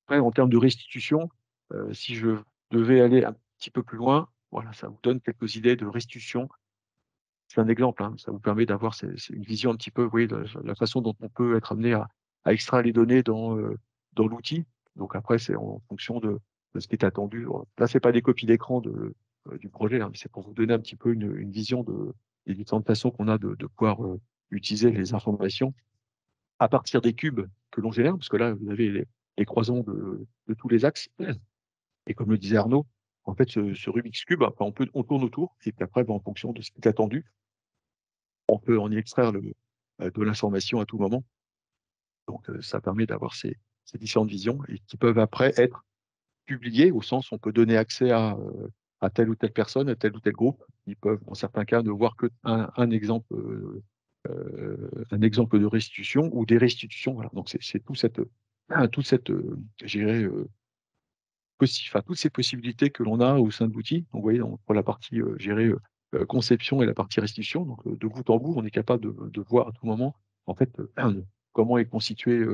Après, en termes de restitution, si je devais aller un petit peu plus loin, voilà, ça vous donne quelques idées de restitution. C'est un exemple, hein, ça vous permet d'avoir une vision un petit peu, vous voyez, de la façon dont on peut être amené à extraire les données dans l'outil. Donc après, c'est en fonction de ce qui est attendu. Là, c'est pas des copies d'écran du projet, hein, mais c'est pour vous donner un petit peu une vision des différentes façons qu'on a de pouvoir utiliser les informations à partir des cubes que l'on génère, parce que là, vous avez les croisons de tous les axes. Et comme le disait Arnaud, en fait, ce Rubik's Cube, bah, on tourne autour, et puis après, bah, en fonction de ce qui est attendu, on peut en y extraire de l'information à tout moment. Donc, ça permet d'avoir ces différentes visions et qui peuvent après être publiées, au sens où on peut donner accès à telle ou telle personne, à tel ou tel groupe. Ils peuvent, dans certains cas, ne voir qu'un exemple, un exemple de restitution ou des restitutions. Voilà. Donc, c'est toute cette je dirais, enfin, toutes ces possibilités que l'on a au sein de l'outil. Donc, vous voyez, pour la partie conception et la partie restitution, donc de bout en bout, on est capable de voir à tout moment, en fait, comment est constitué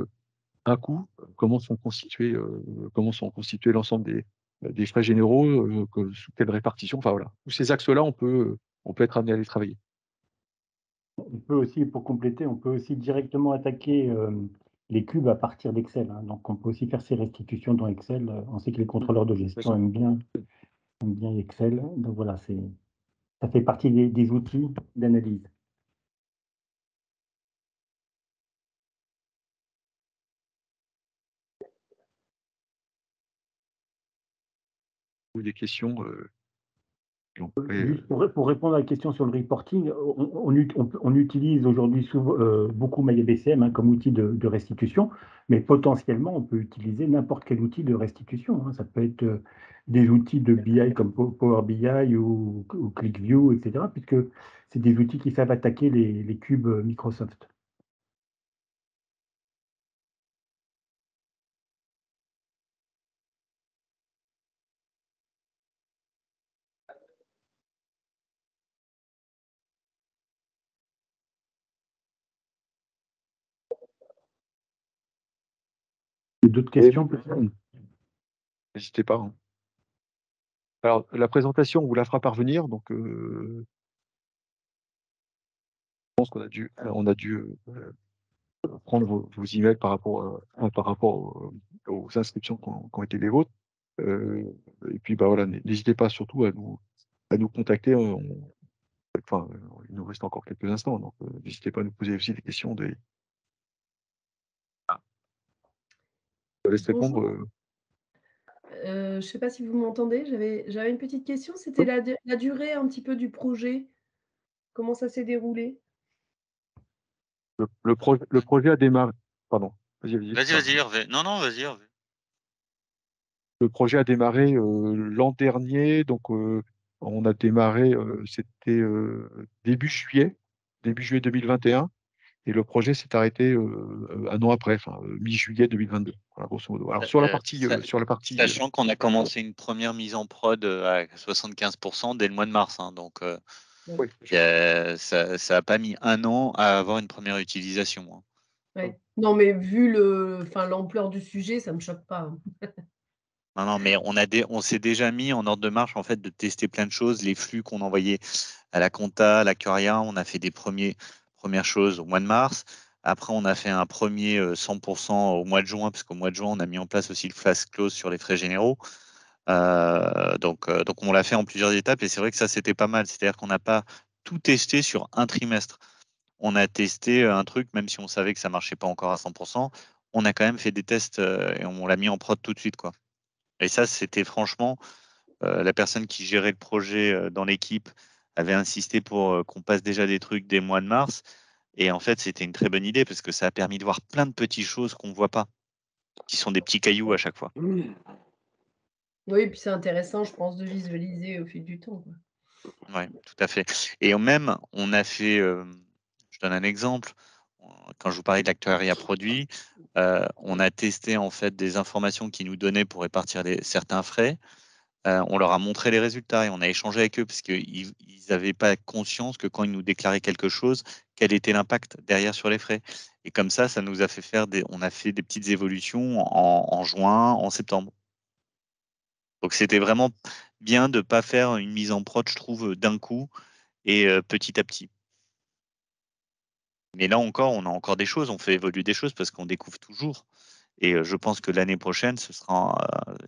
un coût, comment sont constitués l'ensemble des frais généraux, sous quelle répartition. Enfin voilà, tous ces axes-là, on peut être amené à les travailler. On peut aussi, pour compléter, on peut aussi directement attaquer les cubes à partir d'Excel, hein. Donc, on peut aussi faire ces restitutions dans Excel. On sait que les contrôleurs de gestion aiment bien Excel. Donc voilà, ça fait partie des outils d'analyse. Ou des questions. Juste pour répondre à la question sur le reporting, on utilise aujourd'hui beaucoup MyBCM, hein, comme outil de restitution, mais potentiellement, on peut utiliser n'importe quel outil de restitution, hein. Ça peut être des outils de BI comme Power BI ou ClickView, etc., puisque c'est des outils qui savent attaquer les cubes Microsoft. D'autres questions peut-être? N'hésitez pas, hein. Alors, la présentation, on vous la fera parvenir, donc je pense qu'on a dû prendre vos emails par rapport aux inscriptions qui ont été les vôtres. Et puis, bah voilà, n'hésitez pas surtout à nous contacter. Enfin, il nous reste encore quelques instants, donc n'hésitez pas à nous poser aussi des questions. Je laisse répondre. Bonjour. Je ne sais pas si vous m'entendez. J'avais une petite question. C'était la durée un petit peu du projet. Comment ça s'est déroulé? Le projet a démarré. Pardon. Vas-y, Hervé. Non, vas-y, Hervé. Le projet a démarré l'an dernier, donc on a démarré, c'était début juillet 2021, et le projet s'est arrêté un an après, enfin mi-juillet 2022, voilà, grosso modo. Alors sur la partie, Sachant qu'on a commencé une première mise en prod à 75% dès le mois de mars, hein, donc oui, ça n'a pas mis un an à avoir une première utilisation, hein. Ouais. Non, mais vu l'ampleur du sujet, ça me choque pas, hein. Non, mais on s'est déjà mis en ordre de marche en fait de tester plein de choses, les flux qu'on envoyait à la compta, à l'actuariat, on a fait des premières choses au mois de mars. Après, on a fait un premier 100% au mois de juin, parce qu'au mois de juin, on a mis en place aussi le fast close sur les frais généraux. Donc on l'a fait en plusieurs étapes, et c'est vrai que ça, c'était pas mal. C'est-à-dire qu'on n'a pas tout testé sur un trimestre. On a testé un truc, même si on savait que ça marchait pas encore à 100%, on a quand même fait des tests et on l'a mis en prod tout de suite, quoi. Et ça, c'était franchement, la personne qui gérait le projet dans l'équipe avait insisté pour qu'on passe déjà des trucs dès le mois de mars. Et en fait, c'était une très bonne idée parce que ça a permis de voir plein de petites choses qu'on ne voit pas, qui sont des petits cailloux à chaque fois. Oui, puis c'est intéressant, je pense, de visualiser au fil du temps, quoi. Oui, tout à fait. Et même, on a fait, je donne un exemple, quand je vous parlais de l'actuariat produit, on a testé en fait des informations qu'ils nous donnaient pour répartir certains frais. On leur a montré les résultats et on a échangé avec eux parce qu'ils n'avaient pas conscience que quand ils nous déclaraient quelque chose, quel était l'impact derrière sur les frais. Et comme ça nous a fait on a fait des petites évolutions en juin, en septembre. Donc c'était vraiment bien de ne pas faire une mise en prod, je trouve, d'un coup et petit à petit. Mais là encore, on a encore des choses, on fait évoluer des choses parce qu'on découvre toujours. Et je pense que l'année prochaine,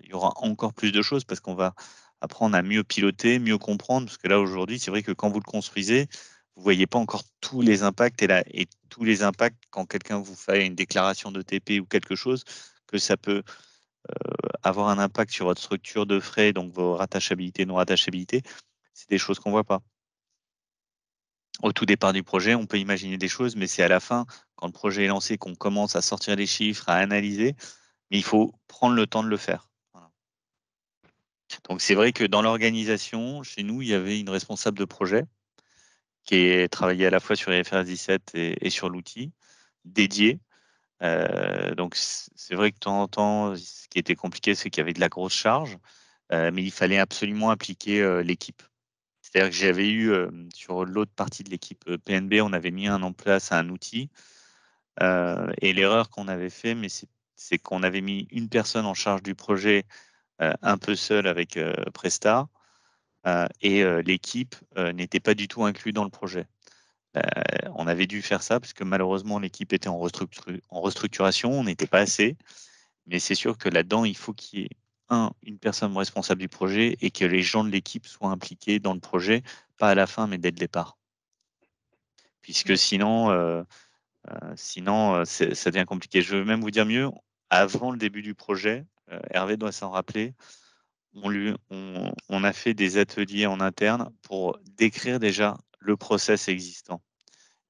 il y aura encore plus de choses parce qu'on va apprendre à mieux piloter, mieux comprendre. Parce que là, aujourd'hui, c'est vrai que quand vous le construisez, vous ne voyez pas encore tous les impacts. Et tous les impacts, quand quelqu'un vous fait une déclaration de TP ou quelque chose, que ça peut avoir un impact sur votre structure de frais, donc vos rattachabilités, non-rattachabilités, c'est des choses qu'on ne voit pas. Au tout départ du projet, on peut imaginer des choses, mais c'est à la fin, quand le projet est lancé, qu'on commence à sortir les chiffres, à analyser, mais il faut prendre le temps de le faire. Voilà. Donc c'est vrai que dans l'organisation, chez nous, il y avait une responsable de projet qui travaillait à la fois sur IFRS 17 et sur l'outil dédié. Donc c'est vrai que de temps en temps, ce qui était compliqué, c'est qu'il y avait de la grosse charge, mais il fallait absolument impliquer l'équipe. C'est-à-dire que j'avais eu sur l'autre partie de l'équipe PNB, on avait mis en place un outil. Et l'erreur qu'on avait fait, mais c'est qu'on avait mis une personne en charge du projet un peu seule avec Presta, et l'équipe n'était pas du tout inclue dans le projet. On avait dû faire ça parce que malheureusement l'équipe était en restructuration, on n'était pas assez. Mais c'est sûr que là-dedans, il faut qu'il y ait une personne responsable du projet et que les gens de l'équipe soient impliqués dans le projet, pas à la fin, mais dès le départ. Puisque sinon, ça devient compliqué. Je veux même vous dire mieux, avant le début du projet, Hervé doit s'en rappeler, on a fait des ateliers en interne pour décrire déjà le process existant.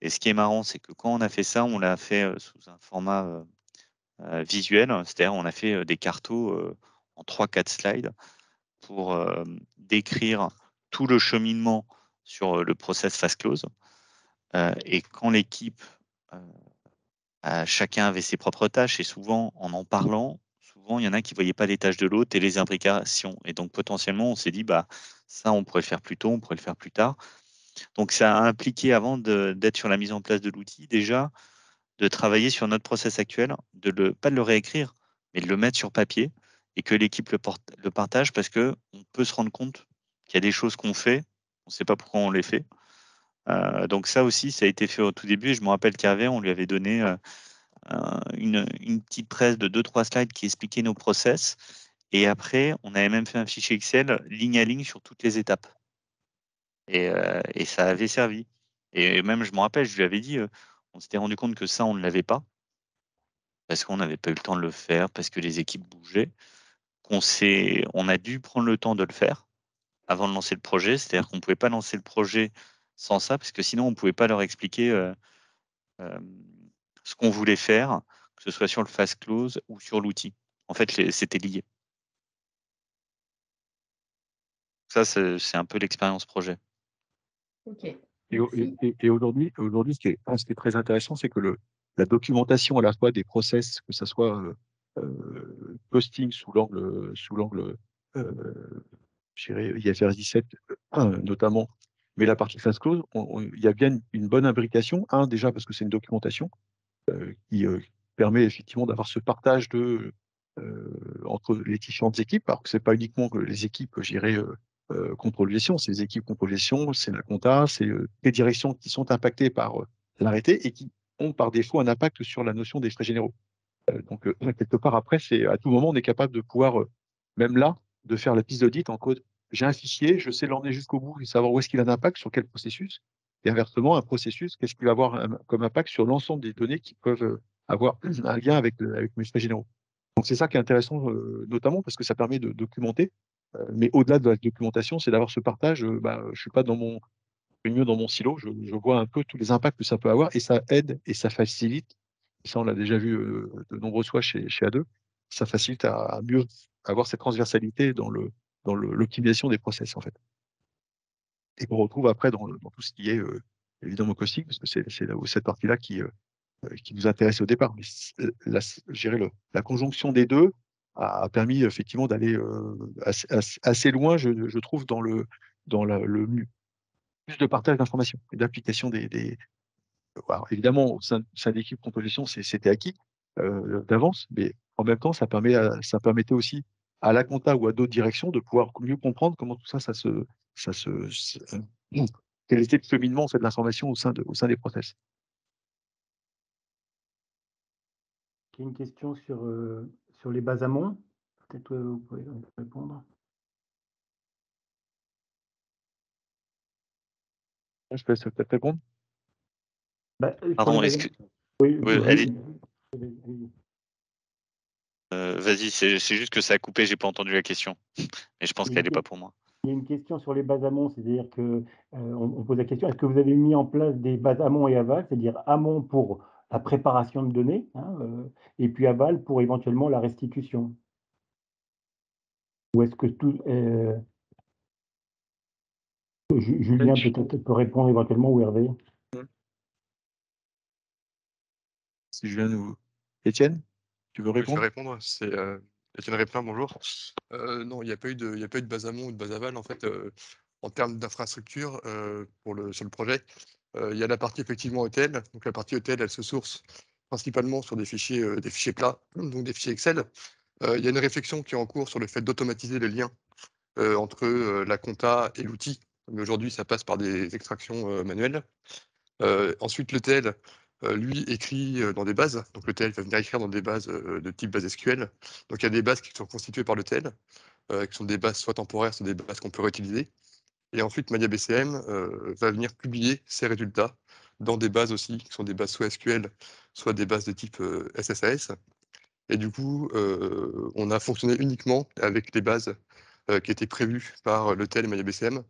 Et ce qui est marrant, c'est que quand on a fait ça, on l'a fait sous un format visuel, c'est-à-dire on a fait des cartos en 3-4 slides pour décrire tout le cheminement sur le process fast close. Et quand l'équipe, chacun avait ses propres tâches, et souvent en parlant, souvent il y en a qui ne voyaient pas les tâches de l'autre et les imbrications. Et donc potentiellement, on s'est dit, bah, ça on pourrait le faire plus tôt, on pourrait le faire plus tard. Donc ça a impliqué, avant d'être sur la mise en place de l'outil, déjà de travailler sur notre process actuel, pas de le réécrire, mais de le mettre sur papier et que l'équipe le partage, parce qu'on peut se rendre compte qu'il y a des choses qu'on fait, on ne sait pas pourquoi on les fait. Donc ça aussi, ça a été fait au tout début. Et je me rappelle qu'Hervé, on lui avait donné une petite presse de 2-3 slides qui expliquait nos process. Et après, on avait même fait un fichier Excel ligne à ligne sur toutes les étapes. Et ça avait servi. Et même, je me rappelle, je lui avais dit, on s'était rendu compte que ça, on ne l'avait pas, parce qu'on n'avait pas eu le temps de le faire, parce que les équipes bougeaient. On a dû prendre le temps de le faire avant de lancer le projet. C'est-à-dire qu'on ne pouvait pas lancer le projet sans ça, parce que sinon, on ne pouvait pas leur expliquer ce qu'on voulait faire, que ce soit sur le fast close ou sur l'outil. En fait, c'était lié. Ça, c'est un peu l'expérience projet. Ok. Et, Merci. aujourd'hui, ce qui est très intéressant, c'est que la documentation à la fois des process, que ce soit posting sous l'angle, je dirais IFRS 17 notamment, mais la partie fast close, il y a bien une bonne imbrication. Déjà parce que c'est une documentation qui permet effectivement d'avoir ce partage entre les différentes équipes, alors que c'est pas uniquement que les équipes, je dirais, contrôle gestion, c'est les équipes contrôle gestion, c'est la compta, c'est les directions qui sont impactées par l'arrêté et qui ont par défaut un impact sur la notion des frais généraux. Donc, quelque part, après, c'est à tout moment, on est capable de pouvoir, même là, de faire la piste d'audit en code. J'ai un fichier, je sais l'emmener jusqu'au bout et savoir où est-ce qu'il a un impact, sur quel processus. Et inversement, un processus, qu'est-ce qu'il va avoir comme impact sur l'ensemble des données qui peuvent avoir un lien avec mes frais généraux. Donc, c'est ça qui est intéressant, notamment parce que ça permet de documenter. Mais au-delà de la documentation, c'est d'avoir ce partage. Je ne suis pas mieux dans mon silo, je vois un peu tous les impacts que ça peut avoir et ça aide et ça facilite. Ça, on l'a déjà vu de nombreuses fois chez A2. Ça facilite à mieux avoir cette transversalité dans l'optimisation des process, en fait. Et qu'on retrouve après dans tout ce qui est évidemment caustique, parce que c'est cette partie-là qui nous intéresse au départ. Mais je dirais la conjonction des deux a permis effectivement d'aller assez loin, je trouve, dans le plus de partage d'informations et d'application alors, évidemment, au sein d'équipe composition, c'était acquis d'avance, mais en même temps, ça permettait aussi à la compta ou à d'autres directions de pouvoir mieux comprendre comment tout ça, quel était le cheminement en fait, de l'information au sein des process. Il y a une question sur les bases amont. Peut-être vous pouvez répondre. Je peux peut-être répondre. Pardon, oui, allez. allez-y. Vas-y, c'est juste que ça a coupé, j'ai pas entendu la question. Mais je pense qu'elle n'est pas pour moi. Il y a une question sur les bases amont, c'est-à-dire que on pose la question, est-ce que vous avez mis en place des bases amont et aval, c'est-à-dire amont pour la préparation de données, et puis aval pour éventuellement la restitution? Ou est-ce que tout Julien peut-être peut répondre éventuellement ou Hervé? Si je viens nous. Étienne, tu veux Oui, je répondre? vais répondre, c'est Étienne Réplin, bonjour. Non, il n'y a pas eu de base amont ou de base aval. En fait, en termes d'infrastructure, sur le projet, il y a la partie effectivement hôtel. Donc la partie hôtel, elle se source principalement sur des fichiers plats, donc des fichiers Excel. Il y a une réflexion qui est en cours sur le fait d'automatiser les liens entre la compta et l'outil. Mais aujourd'hui, ça passe par des extractions manuelles. Ensuite, l'ETL, lui, écrit dans des bases. Donc, l'ETL va venir écrire dans des bases de type base SQL. Donc, il y a des bases qui sont constituées par l'ETL, qui sont des bases soit temporaires, soit des bases qu'on peut réutiliser. Et ensuite, MariaBCM va venir publier ces résultats dans des bases aussi, qui sont des bases soit SQL, soit des bases de type SSAS. Et du coup, on a fonctionné uniquement avec les bases qui étaient prévues par l'ETL et MariaBCM.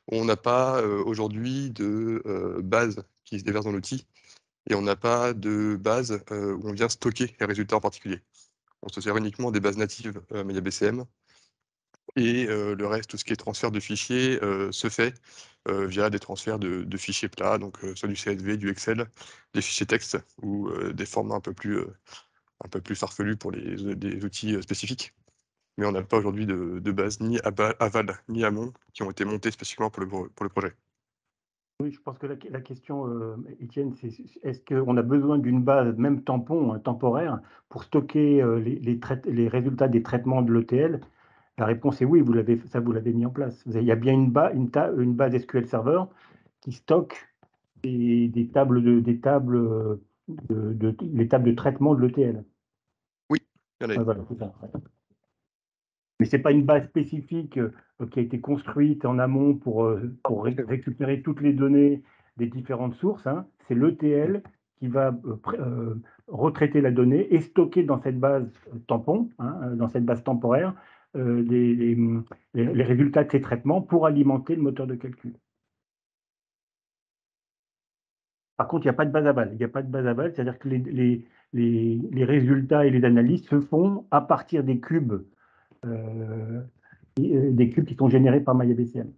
On n'a pas aujourd'hui de base qui se déverse dans l'outil et on n'a pas de base où on vient stocker les résultats en particulier. On se sert uniquement des bases natives MariaBCM et le reste, tout ce qui est transfert de fichiers, se fait via des transferts de fichiers plats, donc soit du CSV, du Excel, des fichiers texte ou des formats un peu plus farfelus pour des outils spécifiques. Mais on n'a pas aujourd'hui de base ni aval ni amont qui ont été montés spécifiquement pour le projet. Oui, je pense que la question, Étienne, c'est est-ce qu'on a besoin d'une base, même tampon, temporaire, pour stocker les résultats des traitements de l'ETL? La réponse est oui, vous l'avez mis en place. Il y a bien une base SQL Server qui stocke des tables les tables de traitement de l'ETL. Oui, il y en a Ouais, une. voilà, c'est ça, ouais. Mais c'est pas une base spécifique qui a été construite en amont pour récupérer toutes les données des différentes sources, hein. C'est l'ETL qui va retraiter la donnée et stocker dans cette base tampon, hein, dans cette base temporaire, les résultats de ces traitements pour alimenter le moteur de calcul. Par contre, il n'y a pas de base aval. Il n'y a pas de base aval, c'est-à-dire que les résultats et les analyses se font à partir des cubes qui sont générés par MyABCM.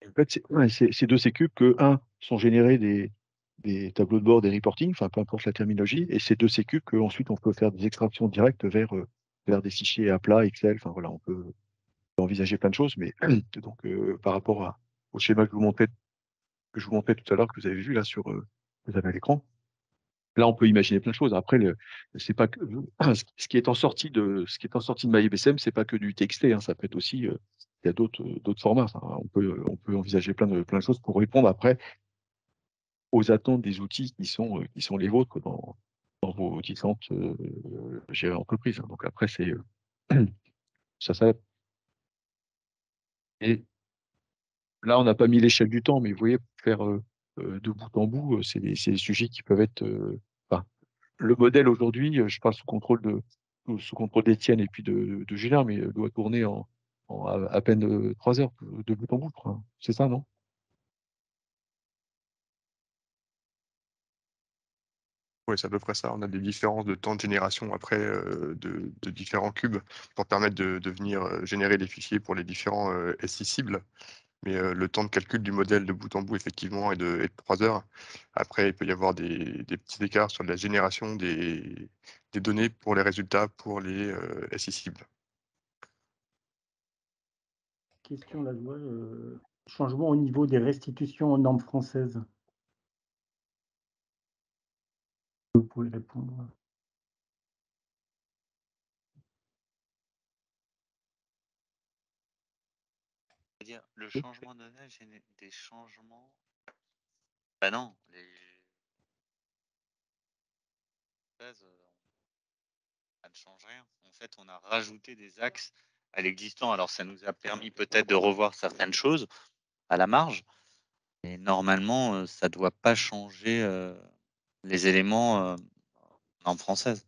En fait, c'est de ces cubes que, sont générés des tableaux de bord, des reporting, enfin, peu importe la terminologie, et c'est de ces cubes qu'ensuite on peut faire des extractions directes vers des fichiers à plat, Excel, enfin voilà, on peut envisager plein de choses, mais donc par rapport au schéma que je vous montrais tout à l'heure, que vous avez vu là vous avez à l'écran, là on peut imaginer plein de choses. Après, c'est pas que ce qui est en sortie de MyBSM, c'est pas que du TXT, hein, ça peut être aussi il y a d'autres formats. Enfin, on peut envisager plein de choses pour répondre après aux attentes des outils qui sont les vôtres dans vos différentes entreprises, hein. Donc après, c'est ça. Et là, on n'a pas mis l'échelle du temps, mais vous voyez, faire de bout en bout, c'est des sujets qui peuvent être. Enfin, le modèle aujourd'hui, je parle sous contrôle d'Étienne et puis de Julien, mais doit tourner en à peine 3 heures de bout en bout, je crois. C'est ça, non? Oui, c'est à peu près ça. On a des différences de temps de génération après de différents cubes pour permettre de venir générer des fichiers pour les différents SI cibles. Mais le temps de calcul du modèle de bout en bout, effectivement, est de 3 heures. Après, il peut y avoir des petits écarts sur la génération des données pour les résultats pour les SI cibles. Question là, je vois, changement au niveau des restitutions aux normes françaises. Vous pouvez répondre. C'est-à-dire, le changement de données génère des changements. Bah non, ça ne change rien. En fait, on a rajouté des axes à l'existant. Alors, ça nous a permis peut-être de revoir certaines choses à la marge, mais normalement, ça ne doit pas changer les éléments en française.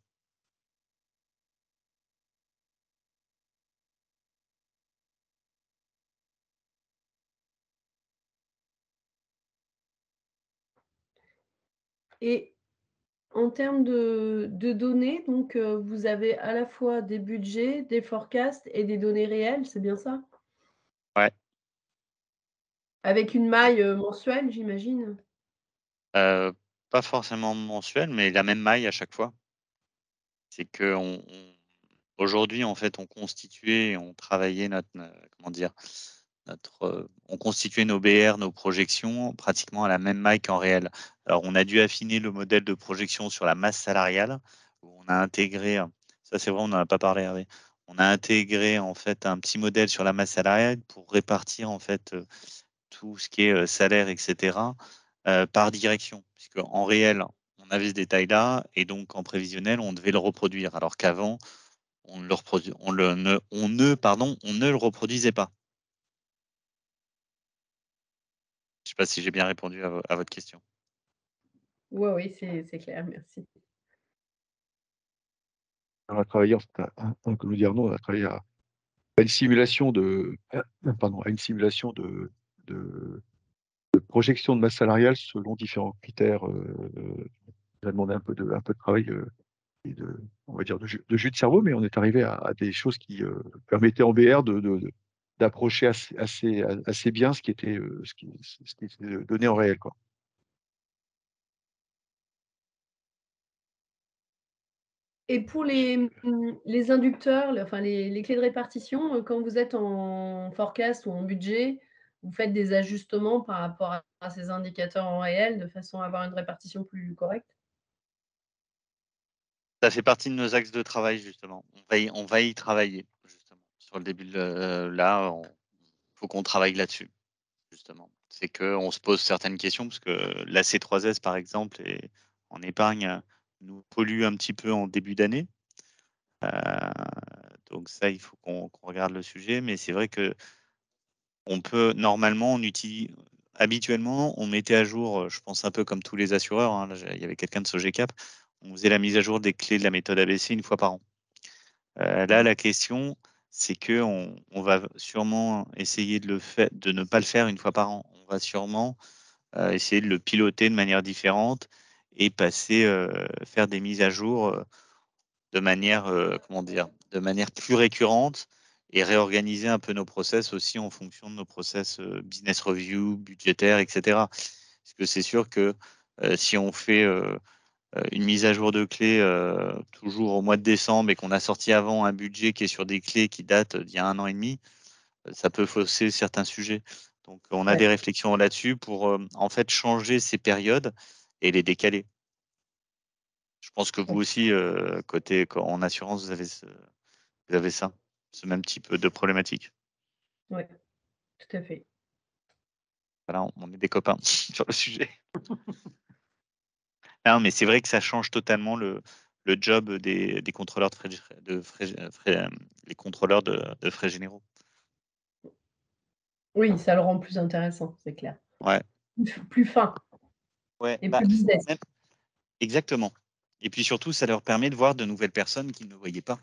Et en termes de données, donc vous avez à la fois des budgets, des forecasts et des données réelles, c'est bien ça? Ouais. Avec une maille, mensuelle, j'imagine? Pas forcément mensuel, mais la même maille à chaque fois. C'est qu'on aujourd'hui, en fait, on constituait et on travaillait comment dire? On constituait nos BR, nos projections pratiquement à la même maille qu'en réel. Alors, on a dû affiner le modèle de projection sur la masse salariale, où on a intégré, ça c'est vrai, on n'en a pas parlé, Hervé. On a intégré en fait un petit modèle sur la masse salariale pour répartir en fait tout ce qui est salaire, etc., par direction. Puisque en réel, on avait ce détail-là, et donc en prévisionnel, on devait le reproduire. Alors qu'avant, on ne le reproduit, on ne le reproduisait pas. Je ne sais pas si j'ai bien répondu à votre question. Ouais, oui, c'est clair, merci. On a travaillé, en fait, comme le dit Arnaud, on a travaillé à une simulation à une simulation de projection de masse salariale selon différents critères. Ça a demandé un peu de travail et on va dire, de jus de cerveau, mais on est arrivé à des choses qui permettaient en VR d'approcher assez bien ce qui était donné en réel, quoi. Et pour les inducteurs, enfin les clés de répartition, quand vous êtes en forecast ou en budget, vous faites des ajustements par rapport à ces indicateurs en réel, de façon à avoir une répartition plus correcte? Ça fait partie de nos axes de travail justement. On va y travailler justement. Sur le début là, on faut qu'on travaille là-dessus, justement. C'est qu'on se pose certaines questions parce que la C3S par exemple et en épargne, nous pollue un petit peu en début d'année. Heu, donc ça, il faut qu'on regarde le sujet, mais c'est vrai qu'on peut normalement, habituellement, on mettait à jour, je pense un peu comme tous les assureurs, hein, là, il y avait quelqu'un de Sogecap, on faisait la mise à jour des clés de la méthode ABC une fois par an. Là, la question, c'est qu'on va sûrement essayer de ne pas le faire une fois par an. On va sûrement, essayer de le piloter de manière différente et faire des mises à jour, de manière, comment dire? De manière plus récurrente et réorganiser un peu nos process aussi en fonction de nos process, business review, budgétaires et cetera. Parce que c'est sûr que, si on fait, une mise à jour de clés, toujours au mois de décembre et qu'on a sorti avant un budget qui est sur des clés qui datent d'il y a 1 an et demi, ça peut fausser certains sujets. Donc on a Ouais, des réflexions là-dessus pour, en fait, changer ces périodes et les décaler. Je pense que vous ouais, aussi, en assurance, vous avez ça, ce même type de problématique. ouais, tout à fait. Voilà, on est des copains sur le sujet. Non, mais c'est vrai que ça change totalement le job des contrôleurs les contrôleurs de frais généraux. Oui, ça le rend plus intéressant, c'est clair. Ouais, Plus fin ouais, et bah, plus business. même exactement et puis surtout, ça leur permet de voir de nouvelles personnes qu'ils ne voyaient pas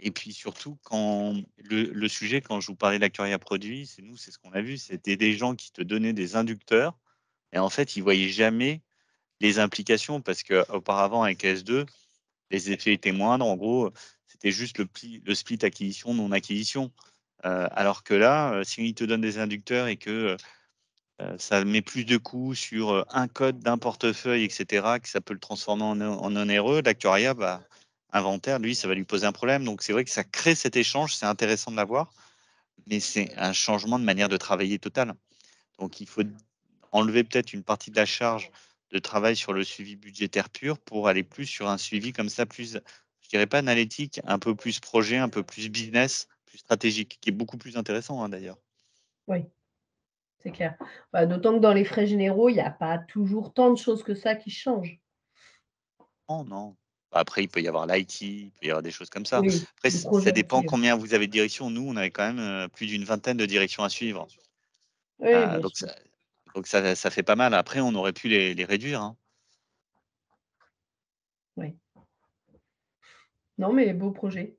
et puis surtout quand le sujet, quand je vous parlais de l'actuariat produit, c'est ce qu'on a vu, c'était des gens qui te donnaient des inducteurs et en fait, ils voyaient jamais les implications parce qu'auparavant avec S2, les effets étaient moindres. En gros, c'était juste le split acquisition, non acquisition. Alors que là, s'ils te donnent des inducteurs et que, ça met plus de coûts sur, un code d'un portefeuille et cetera, que ça peut le transformer en onéreux, l'actuariat, bah, inventaire, lui, ça va lui poser un problème. Donc c'est vrai que ça crée cet échange, c'est intéressant de l'avoir, mais c'est un changement de manière de travailler total. Donc il faut enlever peut-être une partie de la charge de travail sur le suivi budgétaire pur pour aller plus sur un suivi comme ça, plus, je dirais pas analytique, un peu plus projet, un peu plus business, plus stratégique, qui est beaucoup plus intéressant, hein, d'ailleurs. Oui, c'est clair. Bah, d'autant que dans les frais généraux, il y a pas toujours tant de choses que ça qui changent. Non, non. Après, il peut y avoir l'IT, il peut y avoir des choses comme ça. Oui, Après, le ça projet dépend entier, oui. combien vous avez de directions. Nous, on avait quand même, plus d'une vingtaine de directions à suivre. Oui, bien Donc sûr. ça fait pas mal. Après, on aurait pu les réduire, hein. Oui. Non, mais beau projet.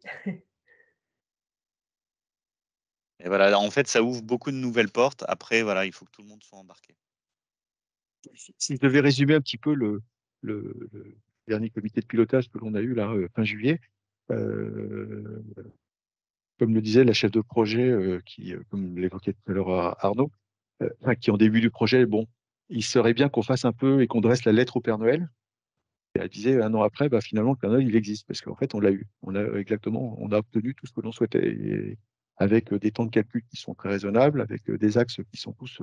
Et voilà, en fait, ça ouvre beaucoup de nouvelles portes. Après, voilà, il faut que tout le monde soit embarqué. Si je devais résumer un petit peu le dernier comité de pilotage que l'on a eu là, fin juillet, euh, comme le disait la chef de projet, comme l'évoquait tout à l'heure Arnaud, enfin, qui en début du projet, bon, il serait bien qu'on fasse un peu et qu'on dresse la lettre au Père Noël. Et elle disait 1 an après, bah, finalement, le Père Noël, il existe, parce qu'en fait, on l'a eu. On a obtenu tout ce que l'on souhaitait, et avec des temps de calcul qui sont très raisonnables, avec des axes qui sont tous,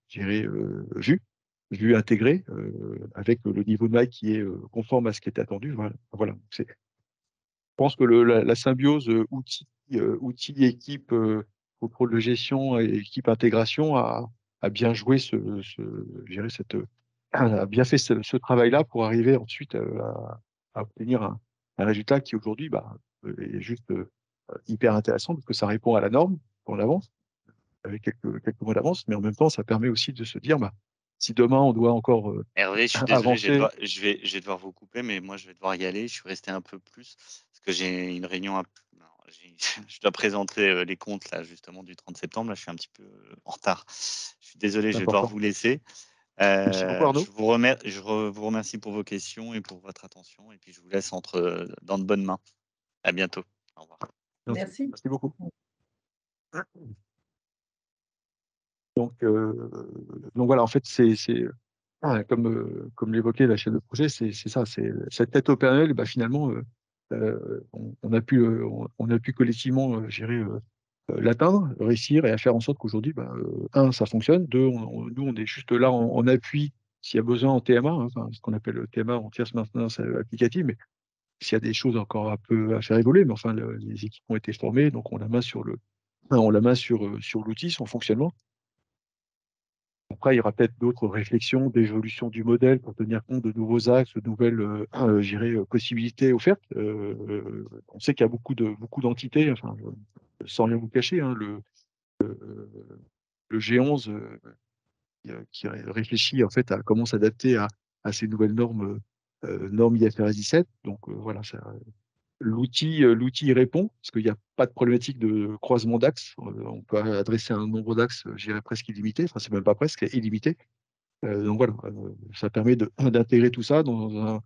je dirais, vus intégrés, avec le niveau de maille qui est conforme à ce qui était attendu. Voilà. Voilà. Je pense que la symbiose outil, équipe, contrôle de gestion et équipe intégration a bien joué je dirais a bien fait ce travail-là pour arriver ensuite à obtenir un résultat qui aujourd'hui bah, est juste hyper intéressant parce que ça répond à la norme en avance, avec quelques mois d'avance, mais en même temps, ça permet aussi de se dire, bah, si demain on doit encore Hervé, je suis désolé, avancer. je vais devoir vous couper, mais moi, je vais devoir y aller. Je suis resté un peu plus parce que j'ai une réunion non, je dois présenter, les comptes là, justement du 30 septembre. Là, je suis un petit peu, en retard. Je suis désolé, C'est je vais devoir important. vous laisser. Merci beaucoup, Arnaud. Vous remercie pour vos questions et pour votre attention et puis je vous laisse dans de bonnes mains. À bientôt. Au revoir. Merci. Merci. Merci beaucoup. Donc, donc voilà, en fait, comme l'évoquait la chef de projet, c'est ça, c'est cette tête au Père Noël, bah, finalement, on a pu collectivement gérer l'atteindre, réussir et à faire en sorte qu'aujourd'hui, un, ça fonctionne, deux, nous, on est juste là en appui s'il y a besoin en TMA, hein, enfin, ce qu'on appelle le TMA en tierce maintenance applicative, mais s'il y a des choses encore un peu à faire évoluer, mais enfin, les équipes ont été formées, donc on la main sur l'outil, son fonctionnement. Après, il y aura peut-être d'autres réflexions d'évolution du modèle pour tenir compte de nouveaux axes, de nouvelles possibilités offertes. On sait qu'il y a beaucoup d'entités, enfin, sans rien vous cacher, hein, le G11 qui réfléchit en fait à comment s'adapter à ces nouvelles normes, normes IFRS 17. Donc voilà, l'outil y répond, parce qu'il n'y a pas de problématique de croisement d'axes. On peut adresser un nombre d'axes, je dirais presque illimité, enfin c'est même pas presque, c'est illimité. Donc voilà, ça permet d'intégrer tout ça dans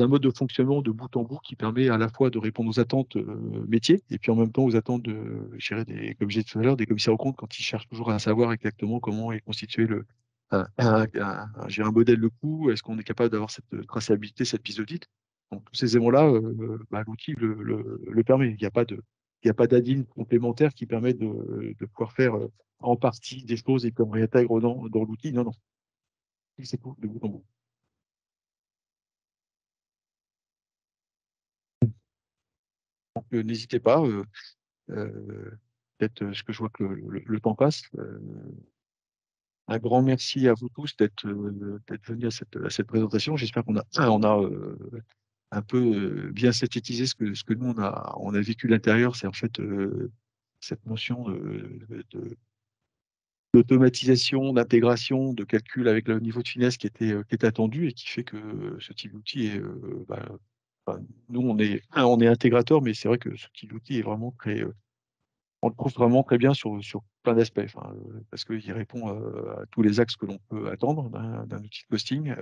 un mode de fonctionnement de bout en bout qui permet à la fois de répondre aux attentes métiers et puis en même temps aux attentes comme j'ai dit tout à l'heure, des commissaires aux comptes quand ils cherchent toujours à savoir exactement comment est constitué un modèle de coût, est-ce qu'on est capable d'avoir cette traçabilité, cette piste d'audit. Donc tous ces éléments-là, l'outil le permet. Il n'y a pas d'add-in complémentaire qui permet de pouvoir faire en partie des choses et qu'on réintègre dans l'outil. Non, non. C'est tout, de bout en bout. Donc n'hésitez pas. Peut-être ce que je vois que le temps passe. Un grand merci à vous tous d'être venus à cette présentation. J'espère qu'on a un peu bien synthétisé ce que nous on a vécu de l'intérieur. C'est en fait cette notion d'automatisation, d'intégration, de calcul avec le niveau de finesse qui était attendu et qui fait que ce type d'outil est nous on est intégrateur, mais c'est vrai que ce type d'outil est vraiment très on le trouve vraiment très bien sur plein d'aspects, enfin, parce qu'il répond à tous les axes que l'on peut attendre d'un outil de costing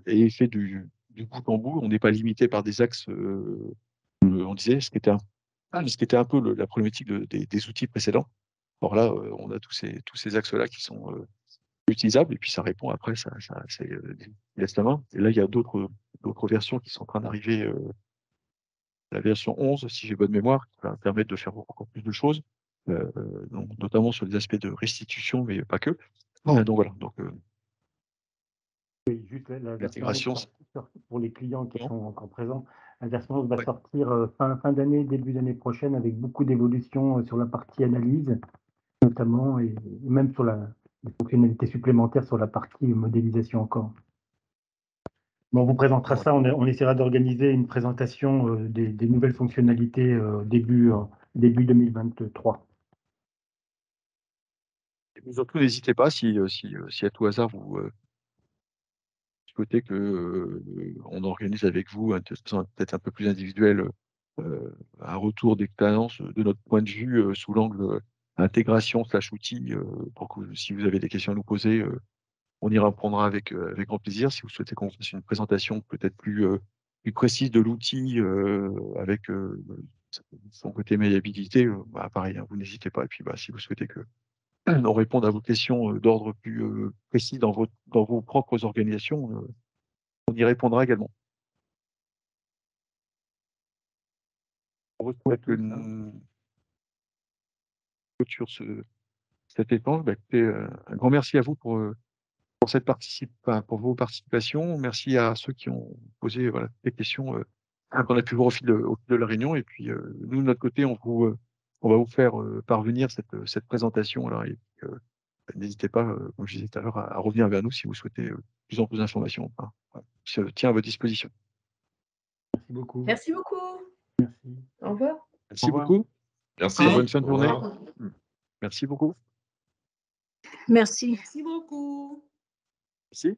et il fait du bout en bout. On n'est pas limité par des axes, on disait, ce qui était un peu la problématique des outils précédents. Or là, on a tous ces axes-là qui sont utilisables et puis ça répond après, c'est laisse la main. Et là, il y a d'autres versions qui sont en train d'arriver. La version 11, si j'ai bonne mémoire, qui va permettre de faire encore plus de choses, donc, notamment sur les aspects de restitution, mais pas que. Donc voilà, donc Oui, juste la version l'intégration. pour les clients qui Comment sont encore présents, la version 11 va Ouais. sortir fin d'année, début d'année prochaine, avec beaucoup d'évolutions sur la partie analyse, notamment, et même sur les fonctionnalités supplémentaires sur la partie modélisation encore. Bon, on vous présentera ça, on essaiera d'organiser une présentation des nouvelles fonctionnalités début 2023. Et puis surtout, n'hésitez pas si à tout hasard vous souhaitez que on organise avec vous, peut-être un peu plus individuel, un retour d'expérience de notre point de vue sous l'angle intégration/outil, pour que si vous avez des questions à nous poser, on y répondra avec grand plaisir. Si vous souhaitez qu'on fasse une présentation peut-être plus précise de l'outil avec son côté maniabilité, pareil, hein, vous n'hésitez pas. Et puis si vous souhaitez que on réponde à vos questions d'ordre plus précis dans vos propres organisations, on y répondra également. On va mettre une clôture cet échange. Écoutez, un grand merci à vous pour vos participations. Merci à ceux qui ont posé des questions qu'on a pu voir au fil de la réunion. Et puis, nous, de notre côté, on va vous faire parvenir cette présentation. Alors, et n'hésitez pas, comme je disais tout à l'heure, à revenir vers nous si vous souhaitez plus en plus d'informations. Je tiens à votre disposition. Merci beaucoup. Merci beaucoup. Merci. Au revoir. Merci Au revoir. beaucoup. Merci. Bonne fin de Au journée. revoir. Merci beaucoup. Merci. Merci beaucoup. Merci.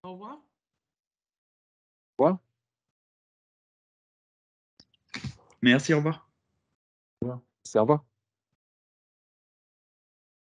Au revoir. Au revoir. Merci, au revoir. Au revoir.